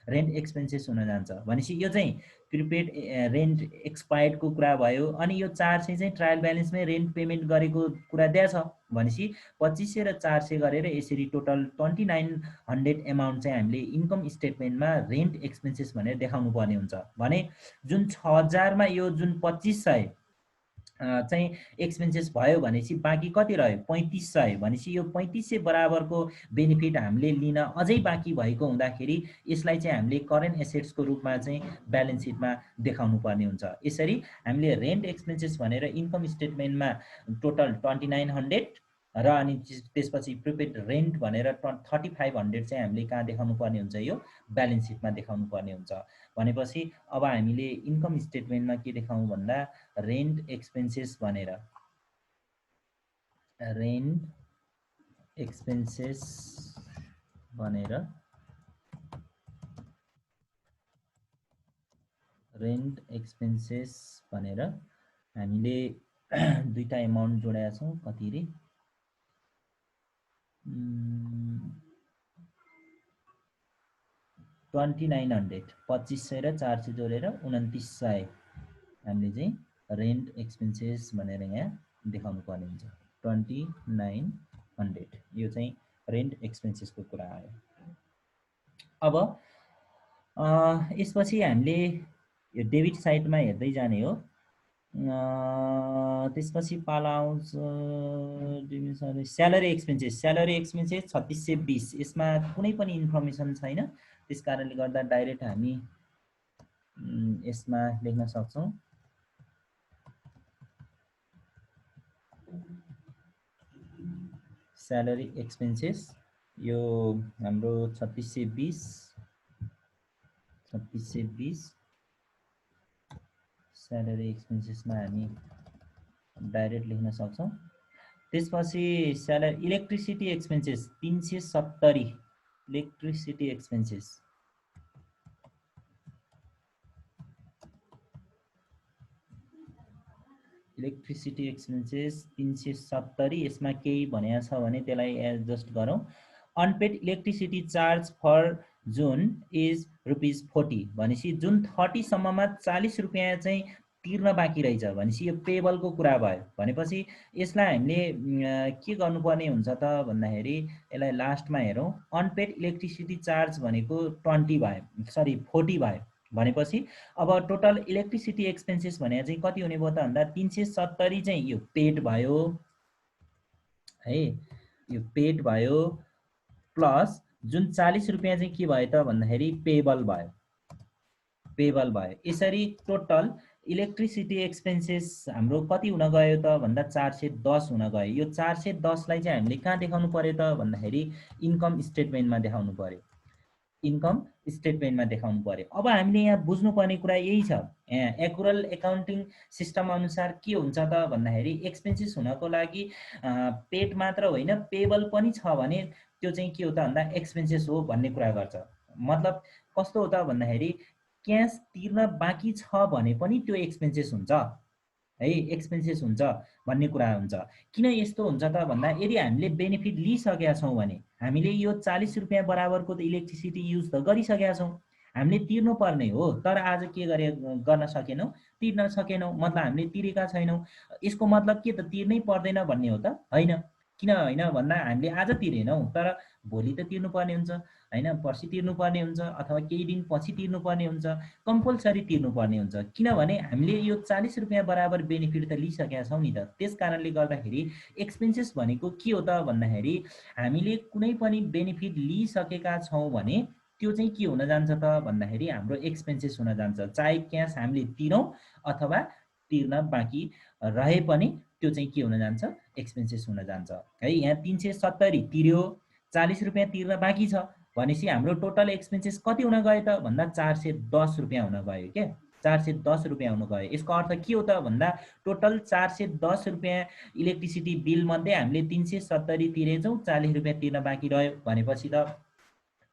रेन्ट एक्सपेन्सेस हुन जान्छ। भनेपछि यो चाहिँ प्रिपेड रेन्ट एक्सपायर्डको कुरा भयो। अनि यो 400 चाहिँ ट्रायल ब्यालेन्समै रेन्ट पेमेन्ट गरेको कुरा दिएछ। भनेपछि 2500 र 400 गरेर यसरी टोटल 2900 एमाउन्ट चाहिँ हामीले इन्कम स्टेटमेन्टमा रेन्ट एक्सपेन्सेस भनेर देखाउनु पर्ने हुन्छ। भने जुन 6000 मा यो जुन 2500 चाहिँ एक्सपेन्सेस भयो भनेपछि बाँकी कति रह्यो 3500। भनेपछि यो 3500 बराबरको बेनिफिट हामीले लिन अझै बाँकी भएको हुँदाखेरि यसलाई चाहिँ हामीले करेन्ट एसेट्सको रूपमा चाहिँ ब्यालेन्स सिटमा देखाउनु पर्ने हुन्छ। यसरी हामीले रेन्ट एक्सपेन्सेस भनेर इन्कम स्टेटमेन्टमा टोटल 2900 र अनि त्यसपछि प्रिपेड रेन्ट भनेर 3500 चाहिँ हामीले कहाँ देखाउनु पर्ने हुन्छ, यो ब्यालेन्स सिटमा देखाउनु पर्ने हुन्छ। भनेपछि अब हामीले इन्कम स्टेटमेन्टमा के देखाउँ भन्दा रेन्ट एक्सपेन्सेस भनेर रेन्ट एक्सपेन्सेस भनेर हामीले दुईटा एमाउन्ट जोडेका छौँ। कति रे 2900 2500 र 400 जोडेर 2900 हामीले चाहिँ रेन्ट एक्सपेन्सेस भनेर यहाँ देखाउनु पर्ने हुन्छ। 2900 यो चाहिँ रेन्ट एक्सपेन्सेसको कुरा आयो। अब यसपछि हामीले यो डेबिट साइडमा हेर्दै जाने हो। त्यसपछि पाला आउँछ स्यालेरी एक्सपेन्सेस। Salary expenses 3620। यसमा कुनै पनि इन्फर्मेसन छैन, त्यस कारणले गर्दा डाइरेक्ट हामी यसमा लेख्न सक्छौँ स्यालेरी एक्सपेन्सेस। यो हाम्रो 3620 स्यालेरी एक्सपेन्सेसमा हामी डाइरेक्ट लेख्न सक्छौँ। त्यसपछि salary electricity expenses 370। Electricity expenses electricity expenses 370। यसमा केही भनेको छ भने त्यसलाई एडजस्ट गरौँ। अनपेड इलेक्ट्रिसिटी चार्ज फर जुन इज ₹40। भनेपछि जुन 30 सम्ममा 40 रुपियाँ चाहिँ तिर्न बाँकी रहेछ भनेपछि यो पेबलको कुरा भयो। भनेपछि यसलाई हामीले के गर्नुपर्ने हुन्छ त भन्दाखेरि यसलाई लास्टमा हेरौँ। अनपेड इलेक्ट्रिसिटी चार्ज भनेको 40 भयो। भनेपछि अब टोटल इलेक्ट्रिसिटी एक्सपेन्सेस भनेर चाहिँ कति हुने भयो त भन्दा 370 चाहिँ यो पेड भयो है, यो पेड भयो प्लस जुन 40 रुपियाँ चाहिँ के भयो त भन्दाखेरि पेबल भयो। यसरी टोटल इलेक्ट्रिसिटी एक्सपेन्सेस हाम्रो कति हुन गयो त भन्दा 410 हुन गयो। यो 410 लाई चाहिँ हामीले कहाँ देखाउनु पर्यो त भन्दाखेरि इन्कम स्टेटमेन्टमा देखाउनु पर्यो। अब हामीले यहाँ बुझ्नुपर्ने कुरा यही छ। एक्युरल एकाउन्टिङ सिस्टम अनुसार के हुन्छ त भन्दाखेरि एक्सपेन्सेस हुनको लागि पेड मात्र होइन पेबल पनि छ भने त्यो चाहिँ के हो त भन्दा एक्सपेन्सेस हो भन्ने कुरा गर्छ। मतलब कस्तो हो त भन्दाखेरि क्यास तिर्न बाँकी छ भने पनि त्यो एक्सपेन्सेस हुन्छ है, एक्सपेन्सेस हुन्छ भन्ने कुरा हुन्छ। किन यस्तो हुन्छ त भन्दा यदि हामीले बेनिफिट लिइसकेका छौँ भने हामीले यो 40 रुपियाँ बराबरको त इलेक्ट्रिसिटी युज त गरिसकेका छौँ, हामीले तिर्नु पर्ने हो। तर आज के गर्न सकेनौँ, तिर्न सकेनौँ, मतलब हामीले तिरेका छैनौँ। यसको मतलब के त तिर्नै पर्दैन भन्ने हो त होइन। किन होइन भन्दा हामीले आज तिरेनौँ तर भोलि त तिर्नुपर्ने हुन्छ होइन, पर्सि तिर्नुपर्ने हुन्छ अथवा केही दिन पछि तिर्नुपर्ने हुन्छ, कम्पलसरी तिर्नुपर्ने हुन्छ। किनभने हामीले यो 40 रुपियाँ बराबर बेनिफिट त लिइसकेका छौँ नि त। त्यस कारणले गर्दाखेरि एक्सपेन्सेस भनेको के हो त भन्दाखेरि हामीले कुनै पनि बेनिफिट लिइसकेका छौँ भने त्यो चाहिँ के हुन जान्छ त भन्दाखेरि हाम्रो एक्सपेन्सेस हुन जान्छ। चाहे क्यास हामीले तिरौँ अथवा तिर्न बाँकी रहे पनि त्यो चाहिँ के हुन जान्छ, एक्सपेन्सेस हुन जान्छ है। यहाँ 370 तिर्यो, 40 रुपियाँ तिर्न बाँकी छ भनेपछि हाम्रो टोटल एक्सपेन्सेस कति हुन गयो त भन्दा 410 रुपियाँ हुन गयो के, 410 रुपियाँ हुन गयो। यसको अर्थ के हो त भन्दा टोटल 410 रुपियाँ इलेक्ट्रिसिटी बिल मध्ये हामीले 370 तिरेछौँ, 40 रुपियाँ तिर्न बाँकी रह्यो भनेपछि त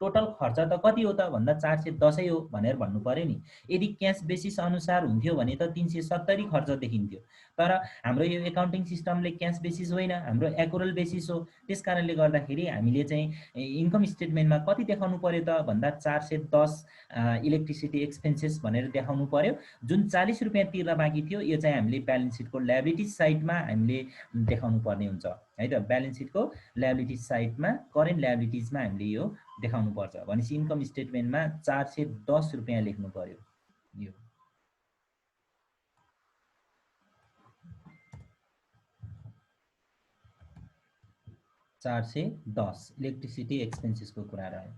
टोटल खर्च त कति हो त भन्दा 410 हो भनेर भन्नु पर्यो नि। यदि क्यास बेसिस अनुसार हुन्थ्यो भने त 370 खर्च देखिन्थ्यो। तर हाम्रो यो एकाउन्टिङ सिस्टमले क्यास बेसिस होइन, हाम्रो एकुरल बेसिस हो। त्यस कारणले गर्दाखेरि हामीले चाहिँ इन्कम स्टेटमेन्टमा कति देखाउनु पर्यो त भन्दा 410 इलेक्ट्रिसिटी एक्सपेन्सेस भनेर देखाउनु पर्यो। जुन 40 रुपियाँ तिर्न बाँकी थियो यो चाहिँ हामीले ब्यालेन्स सिटको ल्याबिलिटिज साइडमा हामीले देखाउनु पर्ने हुन्छ है त। ब्यालेन्स सिटको ल्याबिलिटिज साइडमा करेन्ट ल्याबिलिटिजमा हामीले यो देखाउनु पर्छ। भनेपछि इन्कम स्टेटमेन्टमा 410 रुपियाँ लेख्नु पर्यो। यो 410 इलेक्ट्रिसिटी एक्सपेन्सेसको कुरा रह्यो।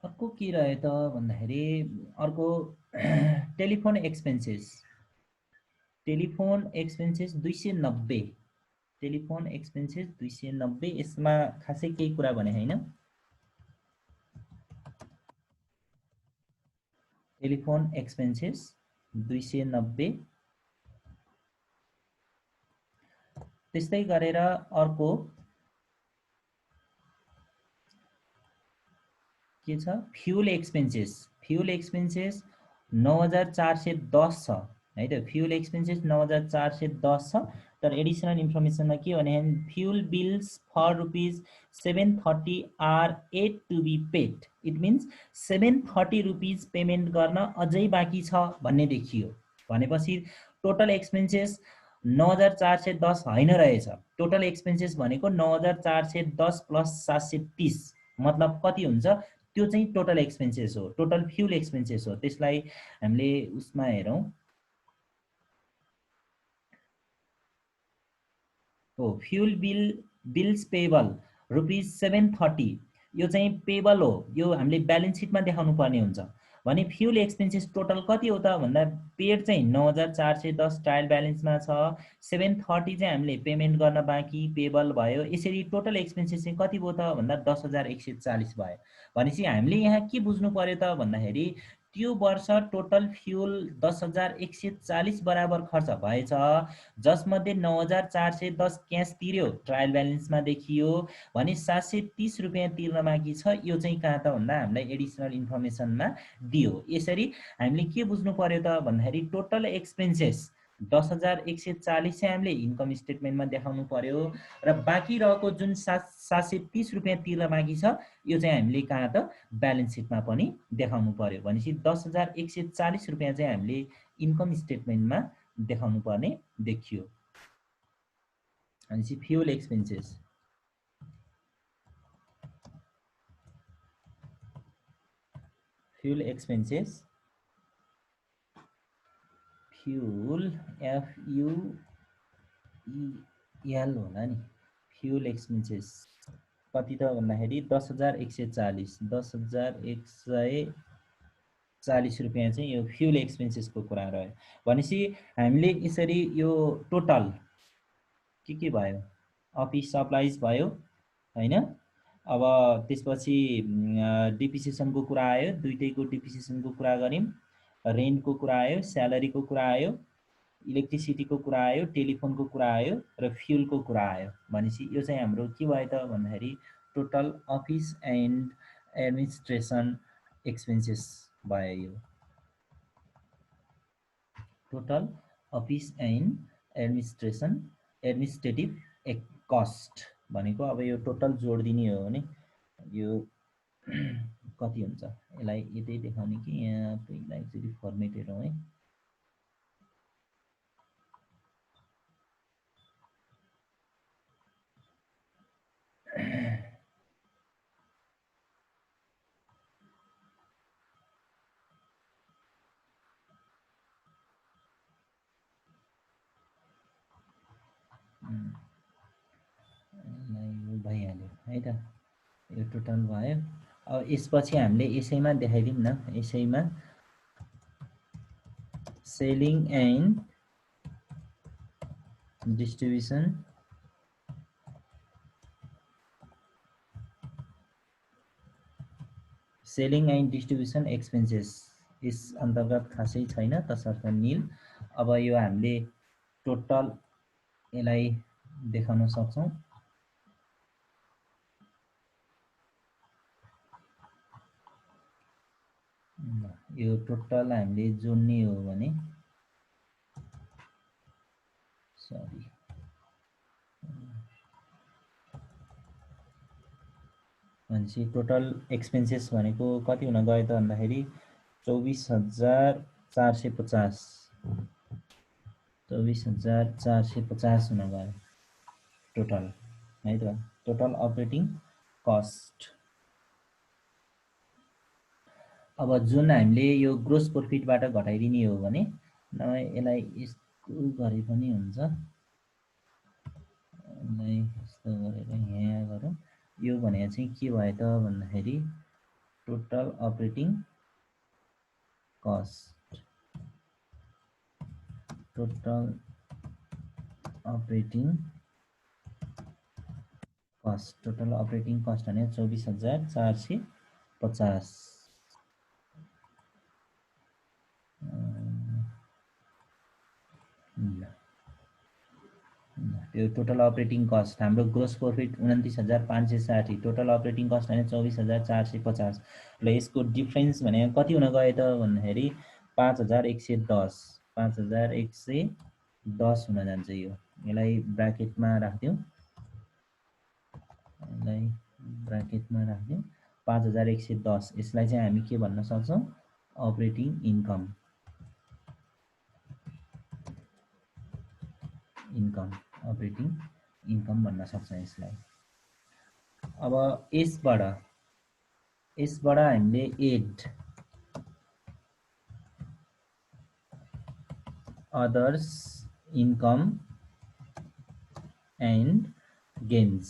अर्को के रह्यो त भन्दाखेरि अर्को telephone expenses. Telephone expenses 290, telephone expenses 290। यसमा खासै केही कुरा भने होइन। Telephone expenses 290। त्यस्तै गरेर अर्को के छ फ्युल एक्सपेन्सेस। फ्युल एक्सपेन्सेस 9410 छ है त। फ्युल एक्सपेन्सेस 9410 छ। तर एडिसनल इन्फर्मेसनमा के भने fuel bills for ₹730 are yet to be paid. It means 730 rupees payment गर्न अझै बाँकी छ भन्ने देखियो। भनेपछि टोटल एक्सपेन्सेस 9410 होइन रहेछ। टोटल एक्सपेन्सेस भनेको 9410 प्लस 730 मतलब कति हुन्छ त्यो चाहिँ टोटल एक्सपेन्सेस हो, टोटल फ्युल एक्सपेन्सेस हो। त्यसलाई हामीले उसमा हेरौँ। हो फ्युल बिल्स पेबल ₹730 यो चाहिँ पेबल हो। यो हामीले ब्यालेन्स सिटमा देखाउनु पर्ने हुन्छ। भने फ्युल एक्सपेन्सेस टोटल कति हो त भन्दा पेड चाहिँ 9410 ट्रायल ब्यालेन्समा छ, 730 चाहिँ हामीले पेमेन्ट गर्न बाँकी पेबल भयो। यसरी टोटल एक्सपेन्सेस चाहिँ कति भयो त भन्दा 10,140 भयो। भनेपछि हामीले यहाँ के बुझ्नु पर्यो त भन्दाखेरि त्यो वर्ष टोटल फ्युल 10,140 बराबर खर्च भएछ, जसमध्ये 9410 क्यास तिर्यो ट्रायल ब्यालेन्समा देखियो भने 730 रुपियाँ तिर्न बाँकी छ। यो चाहिँ कहाँ त भन्दा हामीलाई एडिसनल इन्फर्मेसनमा दियो। यसरी हामीले के बुझ्नु पर्यो त भन्दाखेरि टोटल एक्सपेन्सेस 10,140 चाहिँ हामीले इन्कम स्टेटमेन्टमा देखाउनु पर्यो र बाँकी रहेको जुन 730 रुपियाँ तिर्न बाँकी छ यो चाहिँ हामीले कहाँ त ब्यालेन्स सिटमा पनि देखाउनु पर्यो। भनेपछि 10,140 रुपियाँ चाहिँ हामीले इन्कम स्टेटमेन्टमा देखाउनु पर्ने देखियो। भनेपछि fuel expenses fuel expenses fuel FUEL होला नि। फ्युल एक्सपेन्सेस कति त भन्दाखेरि 10,140 10,140 रुपियाँ चाहिँ यो फ्युल एक्सपेन्सेसको कुरा रह्यो। भनेपछि हामीले यसरी यो टोटल के भयो अफिस सप्लाइज भयो हैन। अब त्यसपछि डिप्रिसिएसनको कुरा आयो, दुईटैको डिप्रिसिएसनको कुरा गऱ्यौँ, रेन्टको कुरा आयो, स्यालेरीको कुरा आयो, इलेक्ट्रिसिटीको कुरा आयो, टेलिफोनको कुरा आयो र फ्युलको कुरा आयो। भनेपछि यो चाहिँ हाम्रो के भयो त भन्दाखेरि total office and administration expenses भयो। यो total office and administrative cost भनेको अब यो टोटल जोड दिने हो भने यो कति हुन्छ। यसलाई यतै देखाउने कि यहाँ पहिला एकचोटि फर्मेट हेरौँ है। भइहाल्यो है त। यो टोटल भयो। अब यसपछि हामीले यसैमा देखाइदिउँ न। यसैमा सेलिङ एन्ड डिस्ट्रिब्युसन एक्सपेन्सेस यस अन्तर्गत खासै छैन तसर्थ नील। अब यो हामीले टोटल यसलाई देखाउन सक्छौं। यो टोटल हामीले जोड्ने हो भने सरी भनेपछि टोटल एक्सपेन्सेस भनेको कति हुन गयो त भन्दाखेरि 24,450 24,450 हुन गयो टोटल है त टोटल अपरेटिङ कस्ट। अब जुन हामीले यो ग्रोस प्रॉफिटबाट घटाइदिने हो भने यसलाई यस्तो गरे पनि हुन्छ, यसलाई यस्तो गरेर यहाँ गरौँ। यो भने चाहिँ के भयो त भन्दाखेरि total operating cost, total operating cost, total operating cost भने 24,450। त्यो टोटल अपरेटिङ कस्ट हाम्रो gross profit 29,560, total operating cost भने 24,450। ल यसको डिफरेन्स भने कति हुन गयो त भन्दाखेरि 5,110, 5,110 हुन जान्छ। यो यसलाई ब्राकेटमा राख्दियौ, यसलाई ब्राकेटमा राख्दियौ 5,110। यसलाई चाहिँ हामी के भन्न सक्छौं, अपरेटिङ इन्कम, अपरेटिङ इन्कम भन्न सक्छौं यसलाई। अब यसबाट हामीले add others income and gains,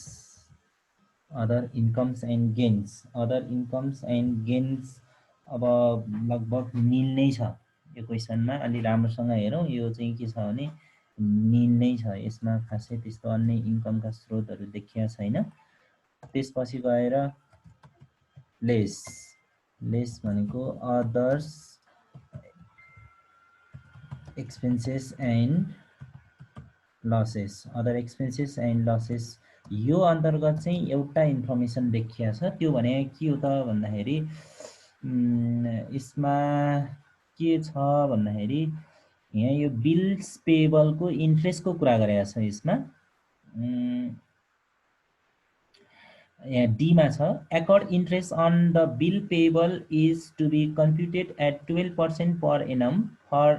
other incomes and gains, other incomes and gains अब लगभग मिल्नै छ यो क्वेसनमा। अलि राम्रोसँग हेरौँ, यो चाहिँ के छ भने मिल्नै छ, यसमा खासै त्यस्तो अन्य इन्कमका स्रोतहरू देखिया छैन। त्यसपछि गएर लेस, लेस भनेको others expenses and losses, other expenses and losses. यो अन्तर्गत चाहिँ एउटा इन्फर्मेसन देखिया छ, त्यो भने के हो त भन्दाखेरि यसमा के छ भन्दाखेरि यहाँ यो बिल्स पेबलको इन्ट्रेस्टको कुरा गरेको छ। यसमा यहाँ डीमा छ, accrued interest on the bill payable is to be computed at 12% per annum for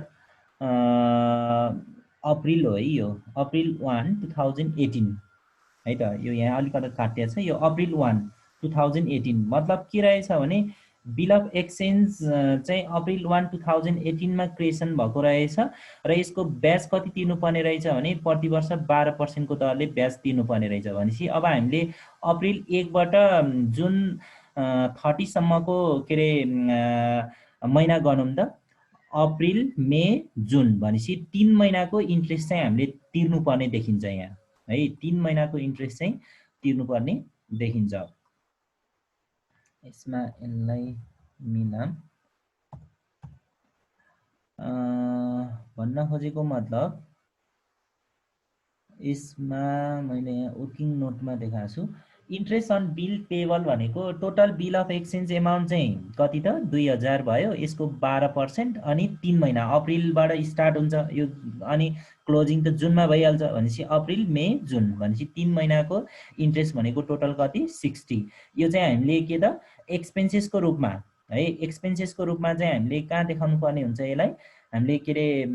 April हो है, यो अप्रिल 1, 2018 है त। यो यहाँ अलिकति काटिया छ, यो अप्रिल 1, 2018 मतलब के रहेछ भने बिल अफ एक्सचेन्ज चाहिँ अप्रिल 1, 2018 मा क्रिएसन भएको रहेछ र यसको ब्याज कति तिर्नुपर्ने रहेछ भने प्रति वर्ष 12% को दरले ब्याज तिर्नुपर्ने रहेछ। भनेपछि अब हामीले अप्रिल 1 बाट जुन 30 सम्मको के रे महिना गनौँ त, अप्रिल मे जुन भनेपछि 3 महिनाको इन्ट्रेस्ट चाहिँ हामीले तिर्नुपर्ने देखिन्छ यहाँ है। 3 महिनाको इन्ट्रेस्ट चाहिँ तिर्नुपर्ने देखिन्छ। यसमा यसलाई मिलाम भन्न खोजेको मतलब यसमा मैले यहाँ वर्किङ नोटमा देखाएको छु, इन्ट्रेस्ट अन बिल पेबल भनेको total bill of exchange amount चाहिँ कति त 2000 भयो, यसको 12% अनि 3 महिना अप्रिलबाट स्टार्ट हुन्छ यो अनि क्लोजिङ त जुनमा भइहाल्छ। भनेपछि अप्रिल मे जुन भनेपछि 3 महिनाको इन्ट्रेस्ट भनेको टोटल कति 60। यो चाहिँ हामीले के त एक्सपेन्सेसको रूपमा है, एक्सपेन्सेसको रूपमा चाहिँ हामीले कहाँ देखाउनु पर्ने हुन्छ यसलाई, हामीले के रे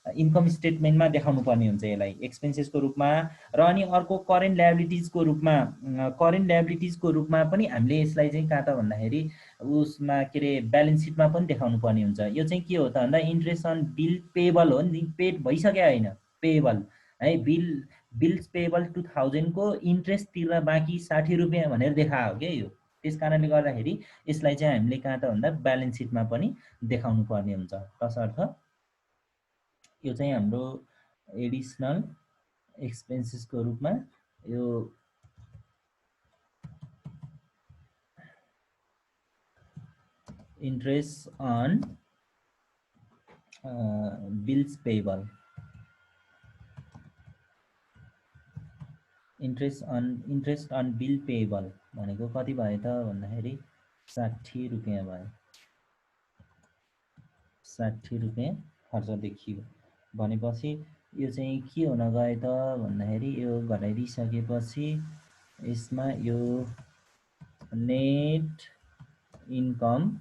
इन्कम स्टेटमेन्टमा देखाउनु पर्ने हुन्छ यसलाई एक्सपेन्सेसको रूपमा। र अनि अर्को करेन्ट लायबिलिटिजको रूपमा, करेन्ट लायबिलिटिजको रूपमा पनि हामीले यसलाई चाहिँ कहाँ त भन्दाखेरि उसमा के रे ब्यालेन्स सिटमा पनि देखाउनु पर्ने हुन्छ। यो चाहिँ के हो त भन्दा इन्ट्रेस्ट अन बिल पेबल हो नि, पेड भइसक्यो होइन, पेबल है, बिल्स पेबल 2000 को इन्ट्रेस्ट तिर्न बाँकी 60 रुपियाँ भनेर देखायो क्या यो। त्यस कारणले गर्दाखेरि यसलाई चाहिँ हामीले कहाँ त भन्दा ब्यालेन्स सिटमा पनि देखाउनु पर्ने हुन्छ। तसर्थ यो चाहिँ हाम्रो एडिसनल एक्सपेन्सेसको रूपमा यो interest on bills payable interest on bill payable भनेको कति भयो त भन्दाखेरि 60 रुपैयाँ भयो। 60 रुपैयाँ खर्च देखियो भनेपछि यो चाहिँ के हुन गयो त भन्दाखेरि यो घटाइदिइसकेपछि यसमा यो net income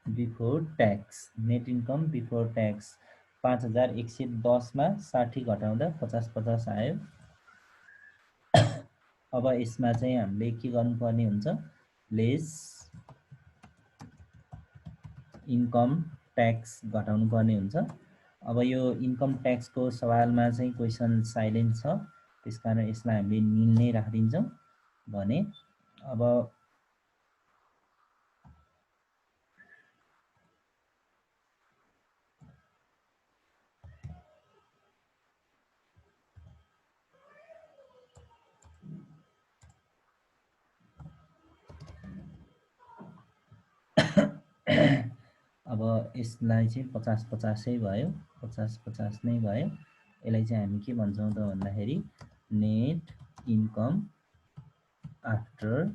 before tax, net income before tax 5110 मा 60 घटाउँदा 50 आयो। अब यसमा चाहिँ हामीले के गर्नुपर्ने हुन्छ, लेस इन्कम ट्याक्स घटाउनु पर्ने हुन्छ। अब यो इन्कम ट्याक्सको सवालमा चाहिँ क्वेसन साइलेन्ट छ, त्यसकारण यसलाई हामीले निल नै राखिदिन्छौँ भने अब अब यसलाई चाहिँ 50-50 भयो, 50-50 नै भयो। यसलाई चाहिँ हामी के भन्छौँ त भन्दाखेरि नेट इन्कम आफ्टर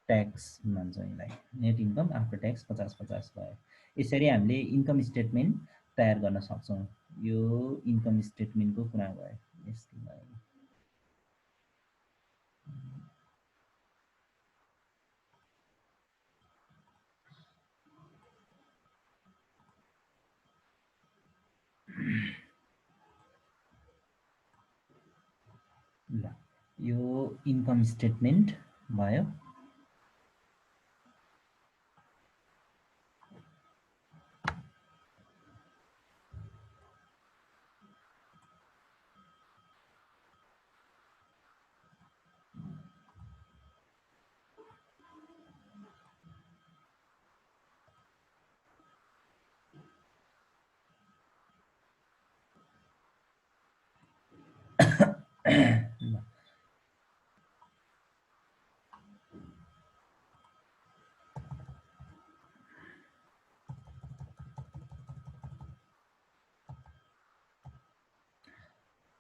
ट्याक्स भन्छौँ यसलाई। नेट इन्कम आफ्टर ट्याक्स 50-50 भयो। यसरी हामीले इन्कम स्टेटमेन्ट तयार गर्न सक्छौँ। यो इन्कम स्टेटमेन्टको कुरा भयो। यसलाई ल, यो इन्कम स्टेटमेन्ट भयो।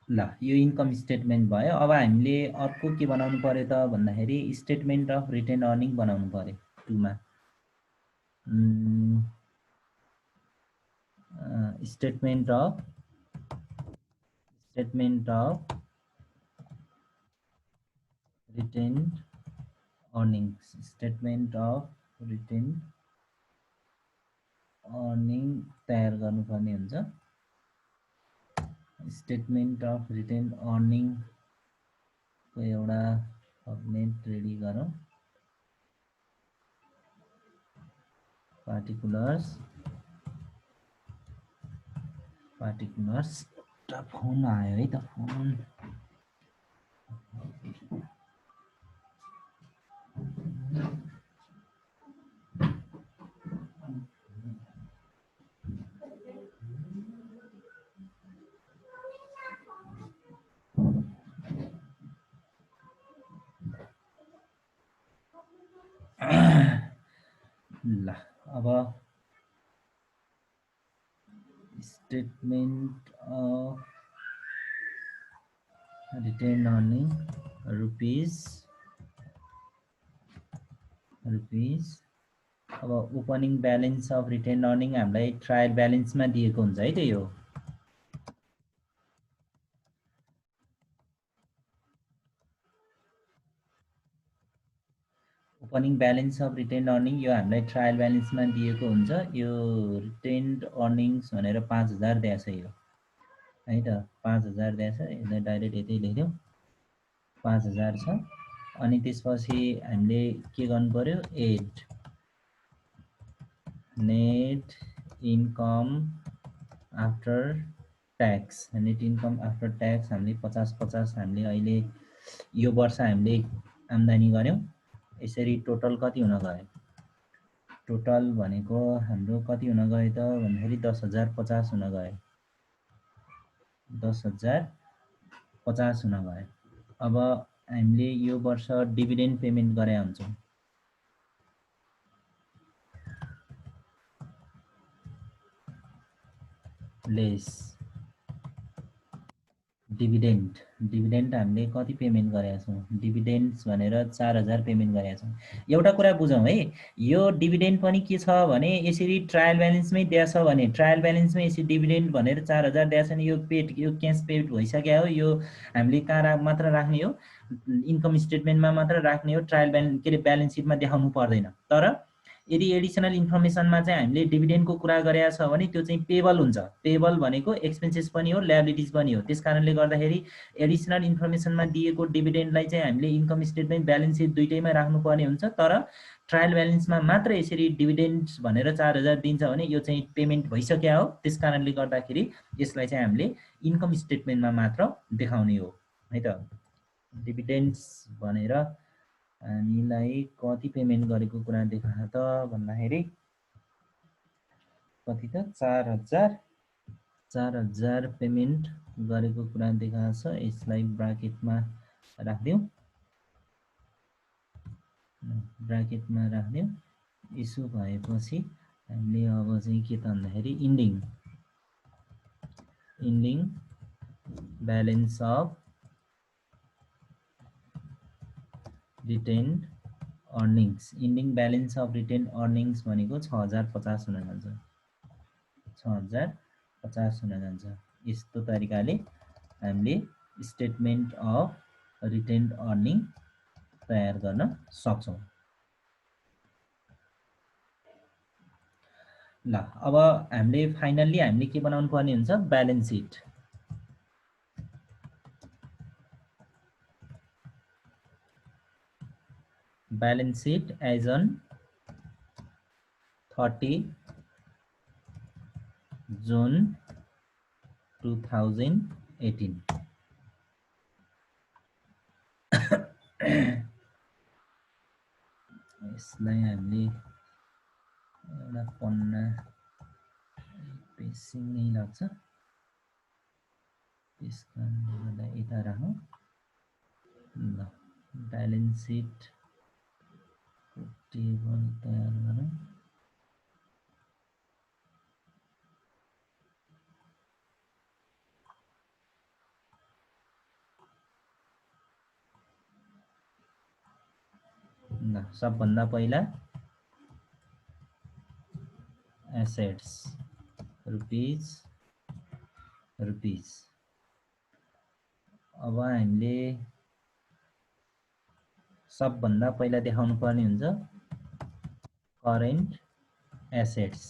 ल, यो इन्कम स्टेटमेन्ट भयो। अब हामीले अर्को के बनाउनु पर्यो त भन्दाखेरि स्टेटमेन्ट अफ रिटेन अर्निङ बनाउनु पर्यो। 2 मा statement of retain earning, statement of retain earning तयार गर्नुपर्ने हुन्छ। स्टेटमेन्ट अफ रिटेन अर्निङको एउटा फर्मेट रेडी गरौँ। पार्टिकुलर्स एउटा फोन आयो है त, फोन ल। अब statement of retain earning rupees. अब opening balance of retain earning हामीलाई ट्रायल ब्यालेन्समा दिएको हुन्छ है त। यो opening balance of retain earning यो हामीलाई ट्रायल ब्यालेन्समा दिएको हुन्छ। यो रिटेन्ड अर्निङ्स भनेर 5000 दिएछ यो है त, 5000 दिएछ। यसलाई डाइरेक्ट यतै लेख्यौँ, 5000 छ। अनि त्यसपछि हामीले के गर्नु पर्यो, add net income after tax. Net income after tax हामीले 50-50 हामीले अहिले यो वर्ष हामीले आम्दानी गऱ्यौँ। यसरी टोटल कति हुन गयो, टोटल भनेको हाम्रो कति हुन गयो त भन्दाखेरि 10050 हुन गयो, 10050 हुन गयो। अब हामीले यो वर्ष डिभिडेन्ड पेमेन्ट गरे हुन्छौँ। लेस डिभिडेन्ड डिभिडेन्ड हामीले कति पेमेन्ट गरेका छौँ डिभिडेन्ड्स भनेर 4000 पेमेन्ट गरेका छौँ। एउटा कुरा बुझौँ है, यो डिभिडेन्ड पनि के छ भने यसरी ट्रायल ब्यालेन्समै दिएछ भने ट्रायल ब्यालेन्समै यसरी डिभिडेन्ड भनेर 4000 दिएछ भने यो पेड, यो क्यास पेड भइसक्यो हो। यो हामीले कहाँ मात्र राख्ने हो, इन्कम स्टेटमेन्टमा मात्र राख्ने हो, ट्रायल ब्यालेन्स के अरे ब्यालेन्स सिटमा देखाउनु पर्दैन। तर यदि एडिसनल इन्फर्मेसनमा चाहिँ हामीले डिभिडेन्डको कुरा गरेका छ भने त्यो चाहिँ पेबल हुन्छ। पेबल भनेको एक्सपेन्सेस पनि हो, ल्याबिलिटिज पनि हो। त्यस कारणले गर्दाखेरि एडिसनल इन्फर्मेसनमा दिएको डिभिडेन्डलाई चाहिँ हामीले इन्कम स्टेटमेन्ट ब्यालेन्स सिट दुइटैमा राख्नुपर्ने हुन्छ। तर ट्रायल ब्यालेन्समा मात्र यसरी डिभिडेन्ड भनेर 4000 दिन्छ भने यो चाहिँ पेमेन्ट भइसक्यो हो। त्यस कारणले गर्दाखेरि यसलाई चाहिँ हामीले इन्कम स्टेटमेन्टमा मात्र देखाउने हो है त। डिभिडेन्ड्स भनेर हामीलाई कति पेमेन्ट गरेको कुरा देखाएको त भन्दाखेरि कति त 4000 पेमेन्ट गरेको कुरा देखाएको छ। यसलाई ब्राकेटमा राख्दिउँ, ब्राकेटमा राख्दिउँ। यसो भएपछि हामीले अब चाहिँ के त भन्दाखेरि ending balance of retained earnings, ending balance of retained earnings भनेको 6050 हुन जान्छ, 6050 हुन जान्छ। यस्तो तरिकाले हामीले स्टेटमेन्ट अफ रिटेन्ड अर्निङ तयार गर्न सक्छौँ। ल अब हामीले फाइनल्ली हामीले के बनाउनु पर्ने हुन्छ, balance sheet. Balance sheet as on 30 June 2018। यसलाई हामीले एउटा पन्ना पेसिङ नै लाग्छ, त्यस कारणले गर्दा यता राखौँ। ल ब्यालेन्स सिट टेबल तयार गरौँ। ल सबभन्दा पहिला एसेट्स रुपीज। अब हामीले सबभन्दा पहिला देखाउनु पर्ने हुन्छ करेन्ट एसेट्स।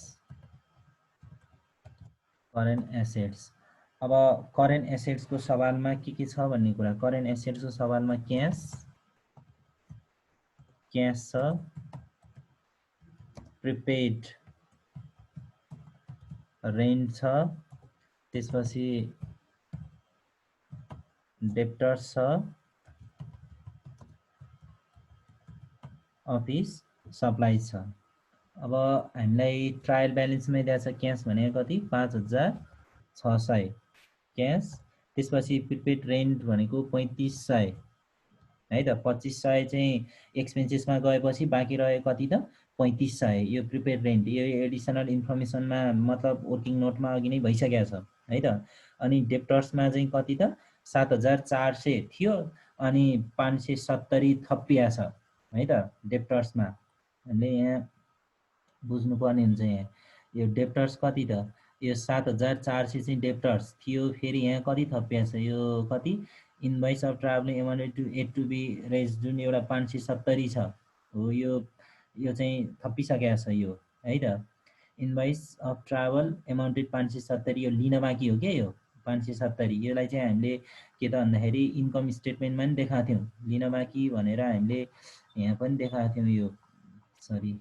अब करेन्ट एसेट्सको सवालमा के छ भन्ने कुरा, करेन्ट एसेट्सको सवालमा क्यास छ, प्रिपेड रेन्ट छ, त्यसपछि डेप्टर्स छ, अफिस सप्लाइज छ। अब हामीलाई ट्रायल ब्यालेन्समै दिएको छ क्यास भनेको कति 5600 क्यास, त्यसपछि प्रिपेड रेन्ट भनेको 3500 है त। 2500 चाहिँ एक्सपेन्सेसमा गएपछि बाँकी रह्यो कति त 3500। यो प्रिपेड रेन्ट, यो एडिसनल इन्फर्मेसनमा मतलब वर्किङ नोटमा अघि नै भइसकेको छ है त। अनि डेप्टर्समा चाहिँ कति त 7400 थियो, अनि 570 थपिया छ है त डेप्टर्समा। हामीले यहाँ बुझ्नुपर्ने हुन्छ, यहाँ यो डेप्टर्स कति त, यो 7400 चाहिँ डेप्टर्स थियो, फेरि यहाँ कति थपिया छ, यो कति invoice of travelling amounted to at to be रेज, जुन एउटा 570 छ हो, यो चाहिँ थपिसकेको छ यो है त। इन्भोइस अफ ट्राभल एमाउन्टेड 570 यो लिन बाँकी हो क्या, यो 570। यसलाई चाहिँ हामीले के त भन्दाखेरि इन्कम स्टेटमेन्टमा पनि देखाएको थियौँ, लिन बाँकी भनेर हामीले यहाँ पनि देखाएको थियौँ। यो सरी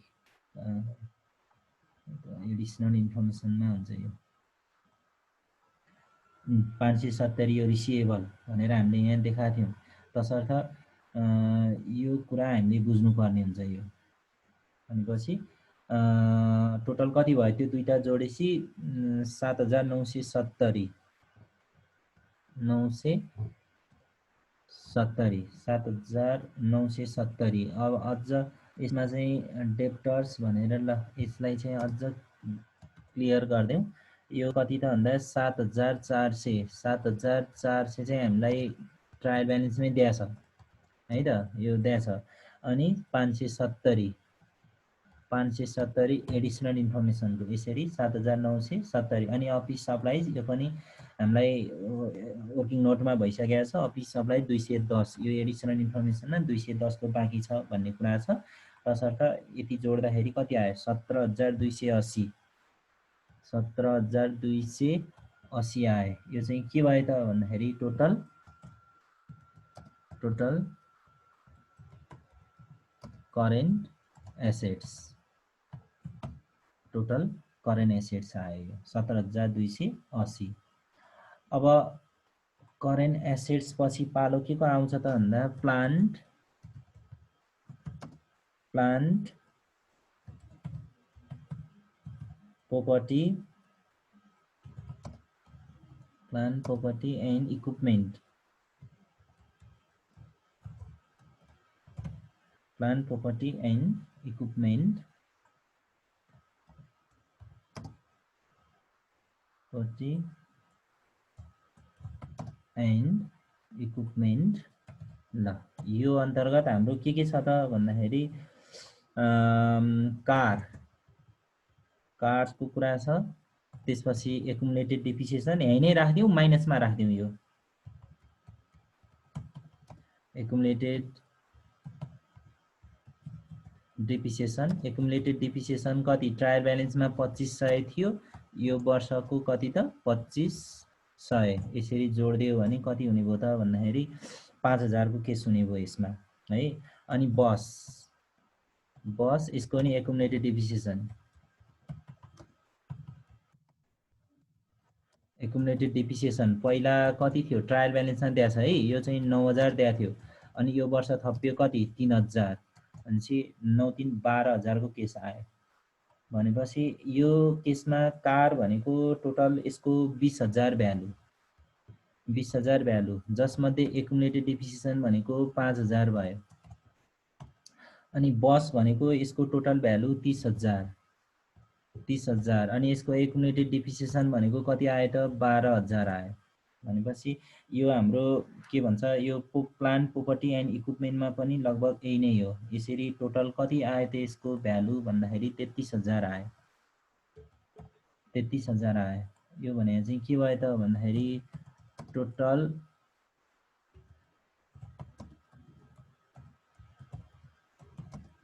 एडिसनल इन्फर्मेसनमा हुन्छ, यो 570 यो रिसिएबल भनेर हामीले यहाँ देखाएको थियौँ। तसर्थ यो कुरा हामीले बुझ्नुपर्ने हुन्छ। यो भनेपछि टोटल कति भयो, त्यो दुईटा जोडेपछि 7970 7970। अब अझ यसमा चाहिँ डेप्टर्स भनेर, ल यसलाई चाहिँ अझ क्लियर गरिदेऊ। यो कति त भन्दा 7,400 चाहिँ हामीलाई ट्रायल ब्यालेन्समै दिएछ है त, यो दिएछ। अनि 570 एडिसनल इन्फर्मेसनको यसरी 7,970। अनि अफिस सप्लाइज यो पनि हामीलाई वर्किङ नोटमा भइसकेको छ। अफिस सप्लाइ 210, यो एडिसनल इन्फर्मेसनमा 210 को बाँकी छ भन्ने कुरा छ। तसर्थ यति जोड्दाखेरि कति आयो? 17,280। 17,280 आयो। यो चाहिँ के भयो त भन्दाखेरि total current assets, total current assets आयो 17,280। अब करेन्ट एसेट्स पछि पालो के को आउँछ त भन्दा plant property and equipment. Plant property and equipment, property and equipment। ल यो अन्तर्गत हाम्रो के छ त भन्दाखेरि कार्सको कुरा छ। त्यसपछि एकुमुलेटेड डिप्रिसिएसन यही नै राख्दिउँ, माइनसमा राख्दिउँ। यो एकुमुलेटेड डिप्रिसिएसन कति? ट्रायल ब्यालेन्समा 2500 थियो, यो वर्षको कति त 2500। यसरी जोड्दियो भने कति हुने भयो त भन्दाखेरि 5000 को केस हुने भयो यसमा है। अनि बस यसको नि एकुमुलेटेड डिप्रिसिएसन पहिला कति थियो? ट्रायल ब्यालेन्समा दिएको छ है, यो चाहिँ 9000 दिएको थियो। अनि यो वर्ष थपियो कति? 3000। भनेपछि 9 3 12,000 को केस आयो। भनेपछि यो केसमा कार भनेको टोटल यसको 20,000 भ्यालु, जसमध्ये एकुमुलेटेड डिप्रिसिएसन भनेको 5000 भयो। अनि बस भनेको यसको टोटल भ्यालु 30,000। अनि यसको एकुमुलेटेड डिप्रिसिएसन भनेको कति आयो त? 12,000 आयो। भनेपछि यो हाम्रो के भन्छ, यो प्लान्ट प्रोपर्टी एन्ड इक्विपमेन्टमा पनि लगभग यही नै हो। यसरी टोटल कति आयो त यसको भ्यालु भन्दाखेरि 33,000 आयो। 33,000 आयो। यो भने चाहिँ के भयो त भन्दाखेरि total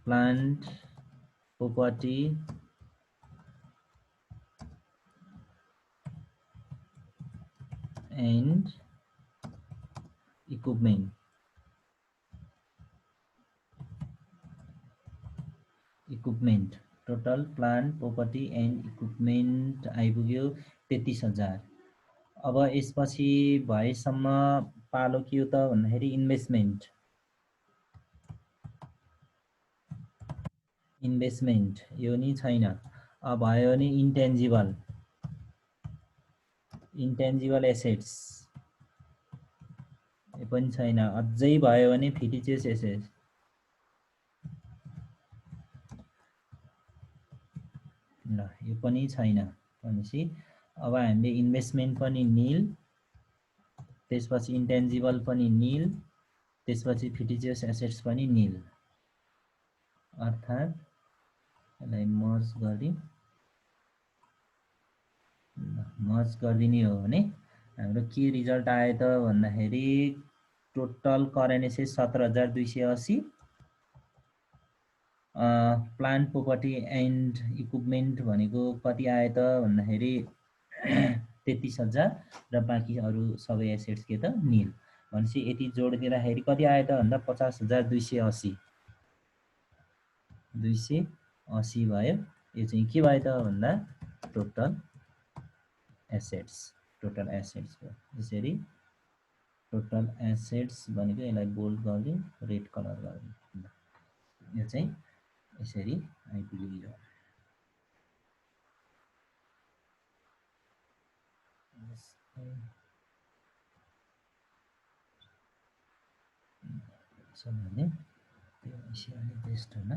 plant property and equipment, total plant property and equipment आइपुग्यो 33,000। अब यसपछि भएसम्म पालो के हो त भन्दाखेरि इन्भेस्टमेन्ट यो नि छैन। अब भयो भने इन्टेन्जिबल एसेट्स यो पनि छैन। अझै भयो भने फिटिचियस एसेट्स, ल यो पनि छैन। भनेपछि अब हामीले इन्भेस्टमेन्ट पनि निल, त्यसपछि इन्टेन्जिबल पनि निल, त्यसपछि फिटिचियस एसेट्स पनि निल। अर्थात् यसलाई मर्ज गरिदिने हो भने हाम्रो के रिजल्ट आयो त भन्दाखेरि total current asset 17,280, plant property and equipment भनेको कति आयो त भन्दाखेरि 33,000 र बाँकी अरू सबै एसेट्स के त निल। भनेपछि यति जोडिदिँदाखेरि कति आयो त भन्दा 50,280 भयो। यो चाहिँ के भयो त भन्दा टोटल एसेट्स भयो। यसरी टोटल एसेट्स भनेको यसलाई बोल्ड गरिदिउँ, रेड कलर गरिदिउँ। यो चाहिँ यसरी आइपुग्यो। भने त्यो एसियाले बेस्ट होइन।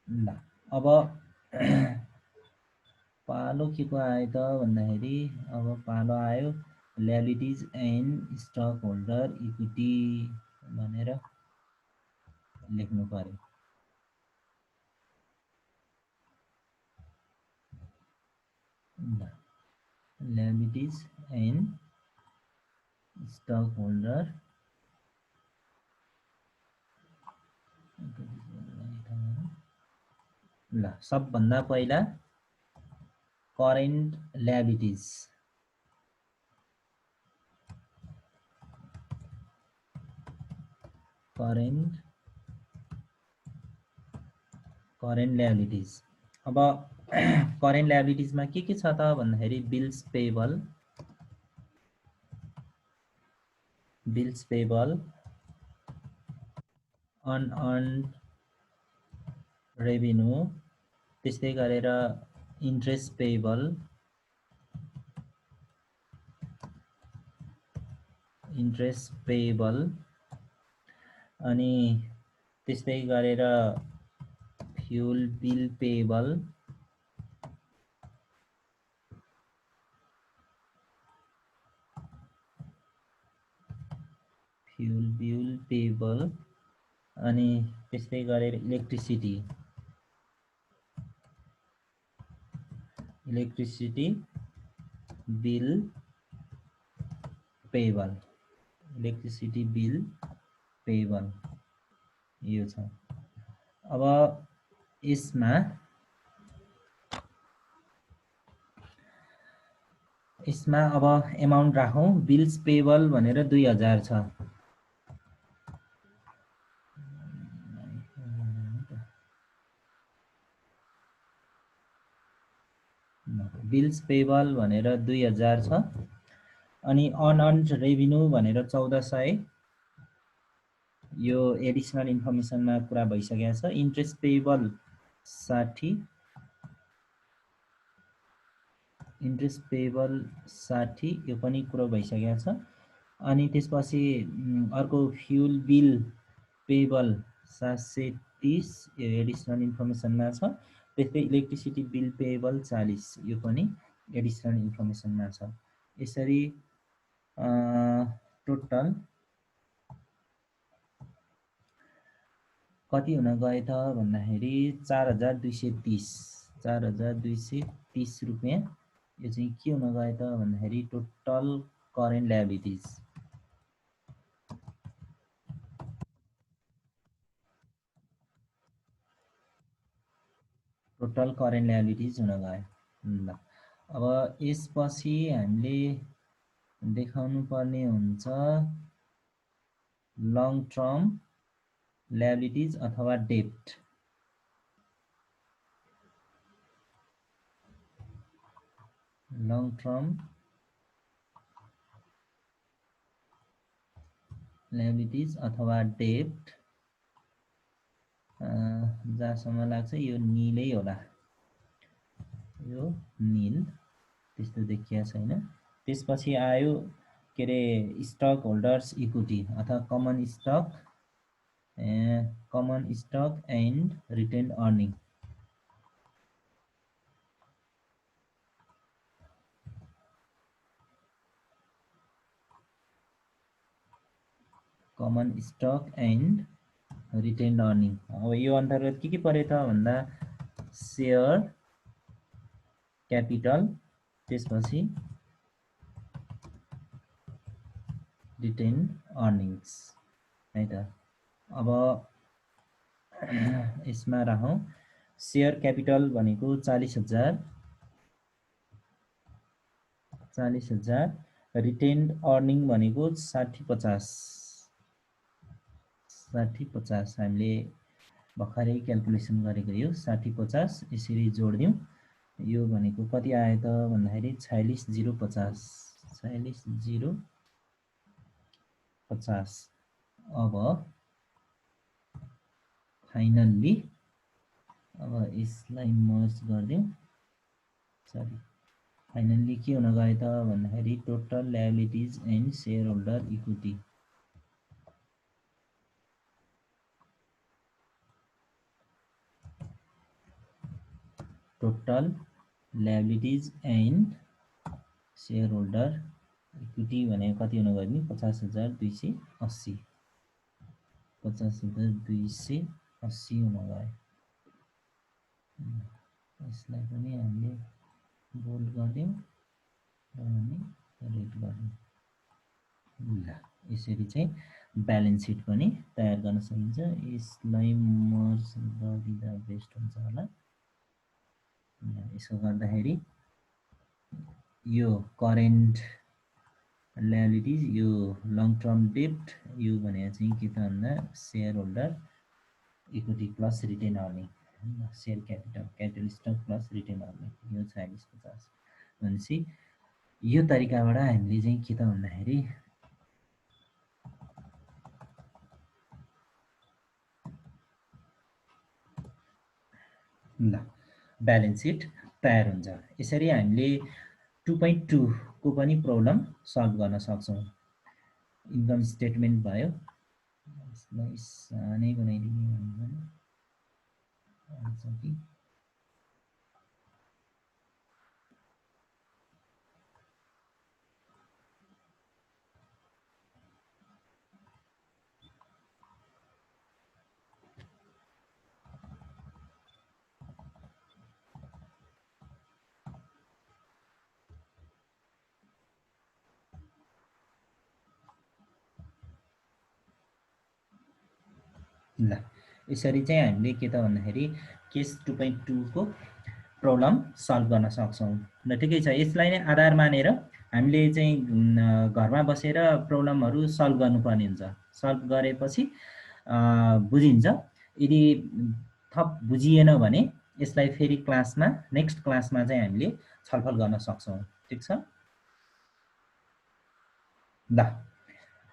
ल अब पालो के को आयो त भन्दाखेरि अब पालो आयो liabilities and stockholder equity भनेर लेख्नु पर्यो। liabilities and stockholder ल सबभन्दा पहिला करेन्ट liabilities करेन्ट liabilities अब करेन्ट liabilities मा के छ त भन्दाखेरि बिल्स पेबल अनअर्न्ड रेभिन्यू त्यस्तै गरेर इन्ट्रेस्ट पेबल अनि त्यस्तै गरेर फ्युल बिल पेबल अनि त्यस्तै गरेर इलेक्ट्रिसिटी बिल पेबल यो छ। अब यसमा अब एमाउन्ट राखौं बिल्स पेबल भनेर 2000 छ। बिल्स पेबल भनेर 2000 छ अनि अनअर्न्ड रेभिन्यू भनेर 1400 यो एडिसनल इन्फर्मेसनमा कुरा भइसकेको छ। इन्ट्रेस्ट पेबल 60 यो पनि कुरा भइसकेको छ। अनि त्यसपछि अर्को फ्युल बिल पेबल 730 यो एडिसनल इन्फर्मेसनमा छ। त्यस्तै इलेक्ट्रिसिटी बिल पेबल 40 यो पनि एडिसनल इन्फर्मेसनमा छ। यसरी टोटल कति हुन गए त भन्दाखेरि 4230 रुपैयाँ यो चाहिँ के हुन गए त भन्दाखेरि टोटल करेन्ट लायबिलिटिज हुन गयो। ल अब यसपछि हामीले देखाउनु पर्ने हुन्छ लङ टर्म लायबिलिटिज अथवा डेब्ट। लङ टर्म लायबिलिटिज अथवा डेब्ट जहाँसम्म लाग्छ यो नीलै होला, यो नील त्यस्तो देखिया छैन। त्यसपछि आयो के रे स्टक होल्डर्स इक्विटी अथवा common stock and retained earning. Common stock and retained earning. अब यो अन्तर्गत के परे त भन्दा शेयर क्यापिटल त्यसपछि रिटेन्ड अर्निङ्स है त। अब यसमा राखौं शेयर क्यापिटल भनेको 40,000 रिटेन्ड अर्निङ भनेको 60-50 हामीले भर्खरै क्याल्कुलेसन गरेको यो 60-50 यसरी जोड्दियौँ। यो भनेको कति आयो त भन्दाखेरि 46,050 46,050। अब फाइनल्ली अब यसलाई मर्ज गरिदिउँ। सरी फाइनल्ली के हुन गयो त भन्दाखेरि total liabilities and share holder equity total liabilities and share holder equity भनेको कति हुनु गयो नि 50,280 50,280 हुन गयो। यसलाई पनि हामीले बोल्ड गर्दियौँ र अनि रेड गर्दियौँ। ल यसरी चाहिँ ब्यालेन्स सिट पनि तयार गर्न सकिन्छ। यसलाई मर्ज गरिदिँदा बेस्ट हुन्छ होला। यसो गर्दाखेरि यो करेन्ट लायबिलिटीज, यो लङ टर्म डेट, यो भनेको चाहिँ के त भन्दा share holder equity plus retain earning, share capital stock plus retain earning, यो 40-50 भनेपछि यो तरिकाबाट हामीले चाहिँ के त भन्दाखेरि ल ब्यालेन्स सिट तयार हुन्छ। यसरी हामीले 2.2 को पनि प्रब्लम सल्भ गर्न सक्छौँ। इन्कम स्टेटमेन्ट भयो, यसलाई सानै बनाइदिने ल यसरी चाहिँ हामीले के त भन्दाखेरि केस 2.2 को प्रब्लम सल्भ गर्न सक्छौँ। ल ठिकै छ। यसलाई नै आधार मानेर हामीले चाहिँ घरमा बसेर प्रब्लमहरू सल्भ गर्नुपर्ने हुन्छ। सल्भ गरेपछि बुझिन्छ। यदि थप बुझिएन भने यसलाई फेरि क्लासमा नेक्स्ट क्लासमा चाहिँ हामीले छलफल गर्न सक्छौँ। ठिक छ। ल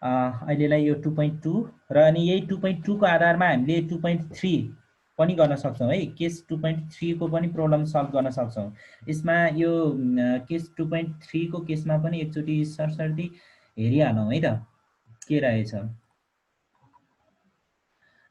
अहिलेलाई यो 2.2 र अनि यही 2.2 को आधारमा हामीले 2.3 पनि गर्न सक्छौँ है। केस 2.3 को पनि प्रब्लम सल्भ गर्न सक्छौँ। यसमा यो केस 2.3 को केसमा पनि एकचोटि सरसर्ती हेरिहालौँ है त के रहेछ।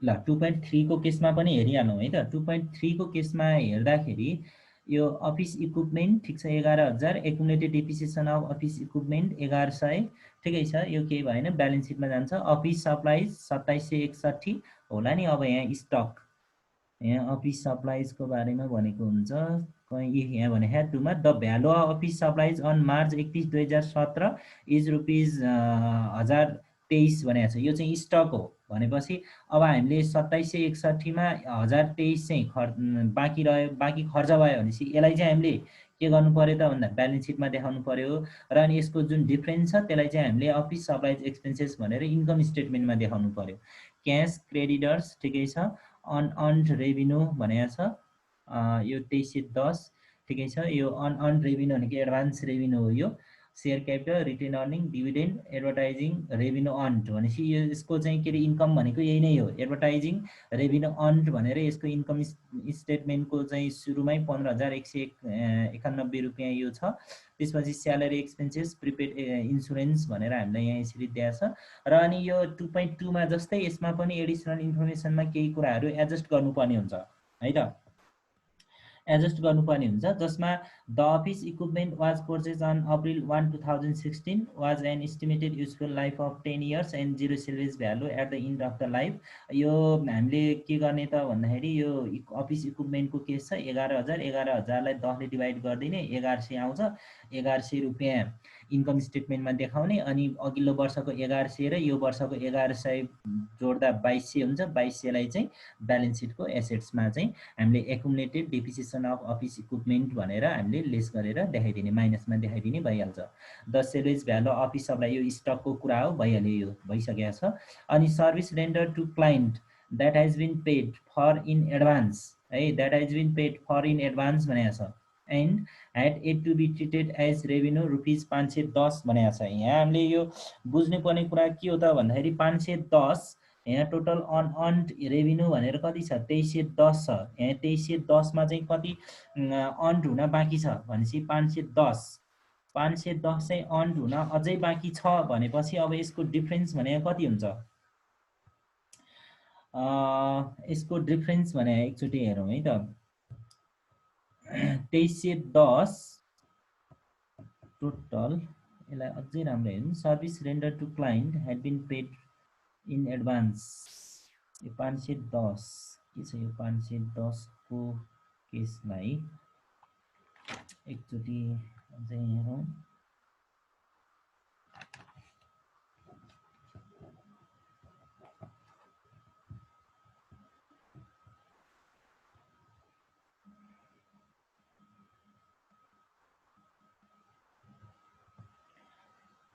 ल 2.3 को केसमा पनि हेरिहालौँ है त। 2.3 को केसमा हेर्दाखेरि यो अफिस इक्विपमेन्ट ठिक छ 11,000, accumulated depreciation of office equipment 1100, ठिकै छ। यो केही भएन, ब्यालेन्स सिटमा जान्छ। अफिस सप्लाइज 2761 होला नि। अब यहाँ स्टक, यहाँ अफिस सप्लाइजको बारेमा भनेको हुन्छ कहीँ यहाँ भने हेड टुमा the value of office supplies on March 31, 2017 is rupees 1023 भनेको छ। यो चाहिँ स्टक हो भनेपछि अब हामीले 2761 1023 चाहिँ बाँकी रह्यो, बाँकी खर्च भयो भनेपछि यसलाई चाहिँ हामीले के गर्नु पर्यो त भन्दा ब्यालेन्स सिटमा देखाउनु पर्यो। र अनि यसको जुन डिफ्रेन्स छ त्यसलाई चाहिँ हामीले अफिस सप्लाइज एक्सपेन्सेस भनेर इन्कम स्टेटमेन्टमा देखाउनु पर्यो। क्यास क्रेडिटर्स ठिकै छ। अनअर्न्ड रेभिन्यू भनेको छ यो 2310, ठिकै छ। यो अनअर्न्ड रेभिन्यू भनेको एडभान्स रेभिन्यू हो। यो share capital, retain earning, dividend, advertising revenue earned भनेपछि यो यसको चाहिँ के अरे इन्कम भनेको यही नै हो। एडभर्टाइजिङ रेभिन्यू अर्न्ड भनेर यसको इन्कम स्टेटमेन्टको चाहिँ सुरुमै 15,191 रुपियाँ यो छ। त्यसपछि स्यालेरी एक्सपेन्सेस, प्रिपेड इन्सुरेन्स भनेर हामीलाई यहाँ यसरी दिएको छ। र अनि यो 2.2 मा जस्तै यसमा पनि एडिसनल इन्फर्मेसनमा केही कुराहरू एडजस्ट गर्नुपर्ने हुन्छ है त। एडजस्ट गर्नुपर्ने हुन्छ जसमा the office equipment was purchase on April 1, 2016 was an estimated useful life of 10 years and zero salvage value at the end of the life. यो हामीले के गर्ने त भन्दाखेरि यो अफिस इक्विपमेन्टको केस छ 11,000, 11,000लाई 10ले डिभाइड गरिदिने 1100 आउँछ। 1100 रुपियाँ इन्कम स्टेटमेन्टमा देखाउने अनि अघिल्लो वर्षको 1100 र यो वर्षको 1100 जोड्दा 2200 हुन्छ। 2200लाई चाहिँ ब्यालेन्स सिटको एसेट्समा चाहिँ हामीले accumulated depreciation of office equipment भनेर हामीले लेस गरेर देखाइदिने, माइनसमा देखाइदिने भइहाल्छ। The salvage value office supply यो स्टकको कुरा हो, भइहाल्यो, यो भइसकेको छ। अनि service render to client that has been paid for in advance है, that has been paid for in advance भनेको छ। And had add to be treated as revenue rupees 510 भनेको छ। यहाँ हामीले यो बुझ्नुपर्ने कुरा के हो त भन्दाखेरि 510 यहाँ टोटल अनअर्न्ड रेभिन्यू भनेर कति छ 2310 छ। यहाँ 2310 मा चाहिँ कति अर्न्ड हुन बाँकी छ भनेपछि 510 चाहिँ अर्न्ड हुन अझै बाँकी छ भनेपछि अब यसको डिफरेन्स भनेको कति हुन्छ? यसको डिफरेन्स भने एकचोटि हेरौँ है त। 2310 टोटल, यसलाई अझै राम्रो हेर्नु, service render to client had been paid in advance. यो 510 के छ, यो 510 को केसलाई एकचोटि अझै हेरौँ।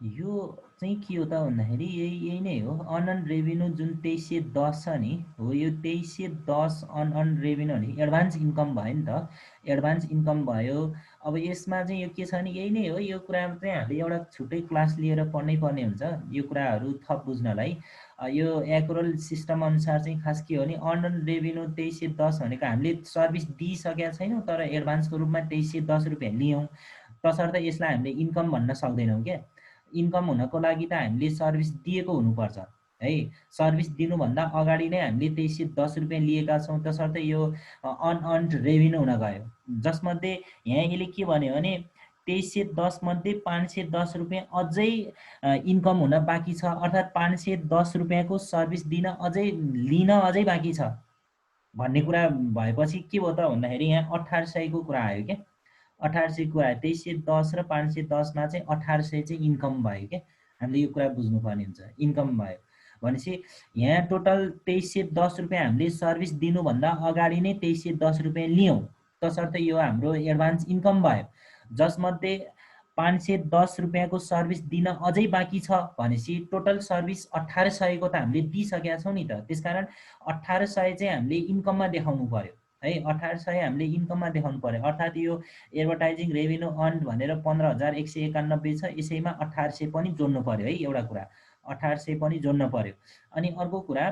यो चाहिँ के हो त भन्दाखेरि यही नै हो, अनअर्न रेभिन्यू जुन 2310 छ नि, हो यो 2310 अनअर्न रेभिन्यू भने एडभान्स इन्कम भयो नि त, एडभान्स इन्कम भयो। अब यसमा चाहिँ यो के छ भने यही नै हो, यो कुरा चाहिँ हामीले एउटा छुट्टै क्लास लिएर पढ्नै पर्ने हुन्छ यो कुराहरू थप बुझ्नलाई। यो एक्रोल सिस्टम अनुसार चाहिँ खास के हो भने अनअर्न रेभिन्यू 2310 भनेको हामीले सर्भिस दिइसकेका छैनौँ तर एडभान्सको रूपमा 2310 रुपियाँ लियौँ, तसर्थ यसलाई हामीले इन्कम भन्न सक्दैनौँ क्या। इन्कम हुनको लागि त हामीले सर्भिस दिएको हुनुपर्छ है, सर्भिस दिनुभन्दा अगाडि नै हामीले 2310 रुपियाँ लिएका छौँ, तसर्थ यो अनअर्न्ड रेभिन्यू हुन गयो। जसमध्ये यहाँ यसले के भन्यो भने 2310 मध्ये 510 रुपियाँ अझै इन्कम हुन बाँकी छ, अर्थात् 510 रुपियाँको सर्भिस दिन अझै लिन अझै बाँकी छ भन्ने कुरा भएपछि के भयो त भन्दाखेरि यहाँ 1800 को कुरा आयो क्या। 1800 कुरा 2310 र 510 मा चाहिँ 1800 चाहिँ इन्कम भयो क्या। हामीले यो कुरा बुझ्नुपर्ने हुन्छ, इन्कम भयो भनेपछि यहाँ टोटल 2310 रुपियाँ हामीले सर्भिस दिनुभन्दा अगाडि नै 2310 रुपियाँ लियौँ, तसर्थ यो हाम्रो एडभान्स इन्कम भयो। जसमध्ये 510 रुपियाँको सर्भिस दिन अझै बाँकी छ भनेपछि टोटल सर्भिस 1800 को त हामीले दिइसकेका छौँ नि त, त्यसकारण 1800 चाहिँ हामीले इन्कममा देखाउनु पर्यो है, 1800 हामीले इन्कममा देखाउनु पर्यो। अर्थात् यो एडभर्टाइजिङ रेभिन्यू अर्न भनेर 15,191 छ, यसैमा 1800 पनि जोड्नु पर्यो है, एउटा कुरा 1800 पनि जोड्नु पर्यो। अनि अर्को कुरा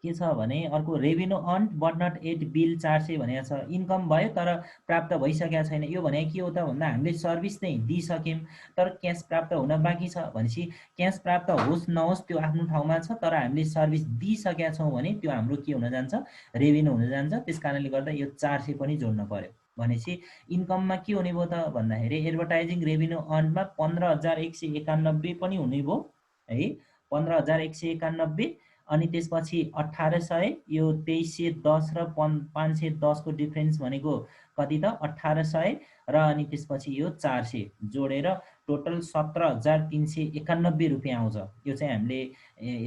के छ भने अर्को revenue earn but not yet bill 400 भनेको छ, इन्कम भयो तर प्राप्त भइसकेको छैन। यो भने के हो त भन्दा हामीले सर्भिस नै दिइसक्यौँ तर क्यास प्राप्त हुन बाँकी छ भनेपछि क्यास प्राप्त होस् नहोस् त्यो आफ्नो ठाउँमा छ, तर हामीले सर्भिस दिइसकेका छौँ भने त्यो हाम्रो के हुन जान्छ, रेभिन्यू हुन जान्छ। त्यस कारणले गर्दा यो 400 पनि जोड्नु पर्यो भनेपछि इन्कममा के हुने भयो त भन्दाखेरि एडभर्टाइजिङ रेभिन्यू अर्नमा 15,191 पनि हुने भयो है, 15,191। अनि त्यसपछि 1800, यो 2310 र 510 को डिफरेन्स भनेको कति त 1800 र अनि त्यसपछि यो 400 जोडेर टोटल 17,391 रुपियाँ आउँछ। यो चाहिँ हामीले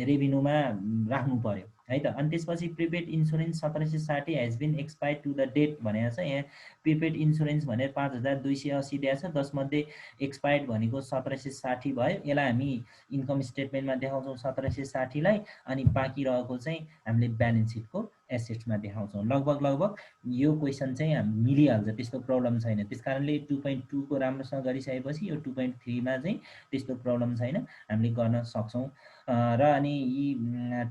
रेभिन्यूमा राख्नु पर्यो है त। अनि त्यसपछि prepaid insurance 1760 has been expired to the date भनेको छ। यहाँ प्रिपेड इन्सुरेन्स भनेर 5,280 दिएको छ, जसमध्ये एक्सपायर्ड भनेको 1760 भयो। यसलाई हामी इन्कम स्टेटमेन्टमा देखाउँछौँ 1760 लाई, अनि बाँकी रहेको चाहिँ हामीले ब्यालेन्स सिटको एसेट्समा देखाउँछौँ। लगभग यो क्वेसन चाहिँ हामी मिलिहाल्छ, त्यस्तो प्रब्लम छैन। त्यस कारणले 2.2 को राम्रोसँग गरिसकेपछि यो 2.3 मा चाहिँ त्यस्तो प्रब्लम छैन, हामीले गर्न सक्छौँ। र अनि यी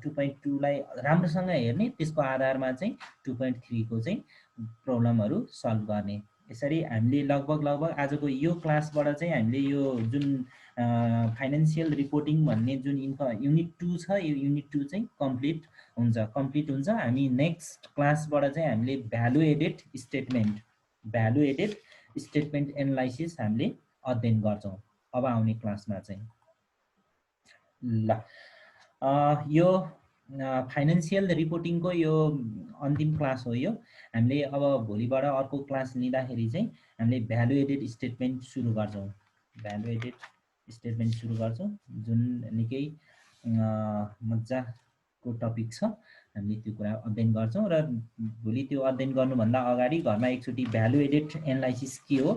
2.2 लाई राम्रोसँग हेर्ने, त्यसको आधारमा चाहिँ 2.3 को चाहिँ प्रब्लमहरू सल्भ गर्ने। यसरी हामीले लगभग आजको यो क्लासबाट चाहिँ हामीले यो जुन फाइनेन्सियल रिपोर्टिङ भन्ने जुन युनिट 2 छ, यो युनिट 2 चाहिँ कम्प्लिट हुन्छ। हामी नेक्स्ट क्लासबाट चाहिँ हामीले भ्यालु एडेड स्टेटमेन्ट एनालाइसिस हामीले अध्ययन गर्छौँ अब आउने क्लासमा चाहिँ। ल यो फाइनेन्सियल रिपोर्टिङको यो अन्तिम क्लास हो। यो हामीले अब भोलिबाट अर्को क्लास लिँदाखेरि चाहिँ हामीले भ्यालु एडेड स्टेटमेन्ट सुरु गर्छौँ, जुन निकै मजाको टपिक छ। हामीले त्यो कुरा अध्ययन गर्छौँ र भोलि त्यो अध्ययन गर्नुभन्दा अगाडि घरमा एकचोटि भ्यालु एडेड एनालाइसिस के हो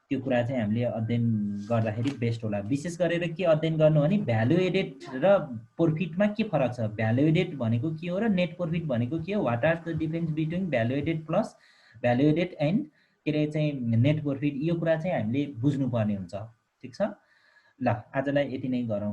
त्यो कुरा चाहिँ हामीले अध्ययन गर्दाखेरि बेस्ट होला। विशेष गरेर के अध्ययन गर्नु भने भ्यालु एडेड र प्रोफिटमा के फरक छ, भ्यालु एडेड भनेको के हो र नेट प्रोफिट भनेको के हो, what are the difference between value added plus value added and के अरे चाहिँ नेट प्रोफिट, यो कुरा चाहिँ हामीले बुझ्नुपर्ने हुन्छ। ठिक छ, ल आजलाई यति नै गरौँ।